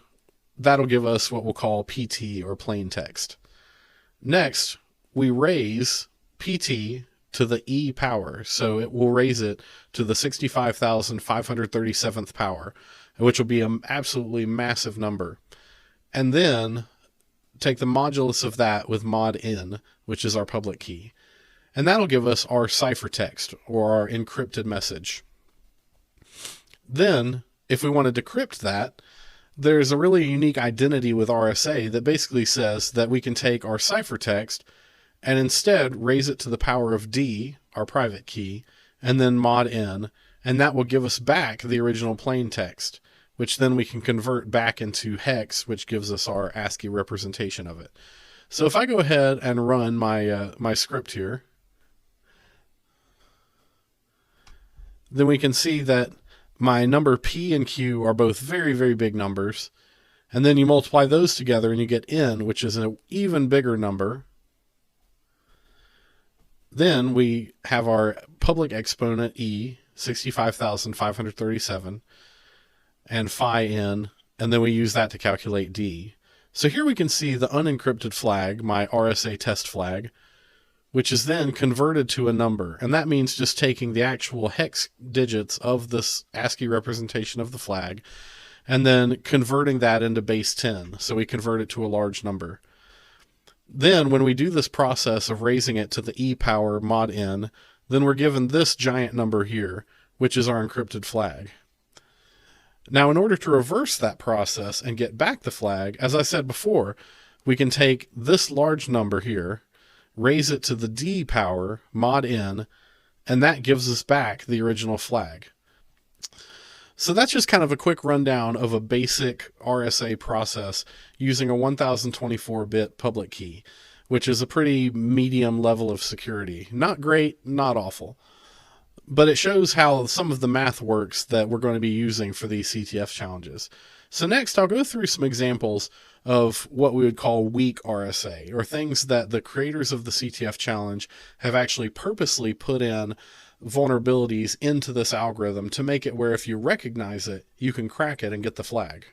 that'll give us what we'll call PT, or plain text. Next, we raise PT to the E power, so it will raise it to the 65,537th power, which will be an absolutely massive number. And then take the modulus of that with mod N, which is our public key. And that'll give us our ciphertext, or our encrypted message. Then, if we want to decrypt that, there's a really unique identity with RSA that basically says that we can take our ciphertext and instead raise it to the power of D, our private key, and then mod N, and that will give us back the original plain text, which then we can convert back into hex, which gives us our ASCII representation of it. So if I go ahead and run my script here, then we can see that my number P and Q are both very, very big numbers. And then you multiply those together and you get N, which is an even bigger number. Then we have our public exponent E, 65,537, and phi N, and then we use that to calculate D. So here we can see the unencrypted flag, my RSA test flag, which is then converted to a number. And that means just taking the actual hex digits of this ASCII representation of the flag and then converting that into base 10. So we convert it to a large number. Then when we do this process of raising it to the e power mod n, then we're given this giant number here, which is our encrypted flag. Now, in order to reverse that process and get back the flag, as I said before, we can take this large number here, raise it to the d power mod n, and that gives us back the original flag. So that's just kind of a quick rundown of a basic RSA process using a 1024-bit public key, which is a pretty medium level of security. Not great, not awful. But it shows how some of the math works that we're going to be using for these CTF challenges. So next, I'll go through some examples of what we would call weak RSA, or things that the creators of the CTF challenge have actually purposely put in vulnerabilities into this algorithm to make it where if you recognize it, you can crack it and get the flag.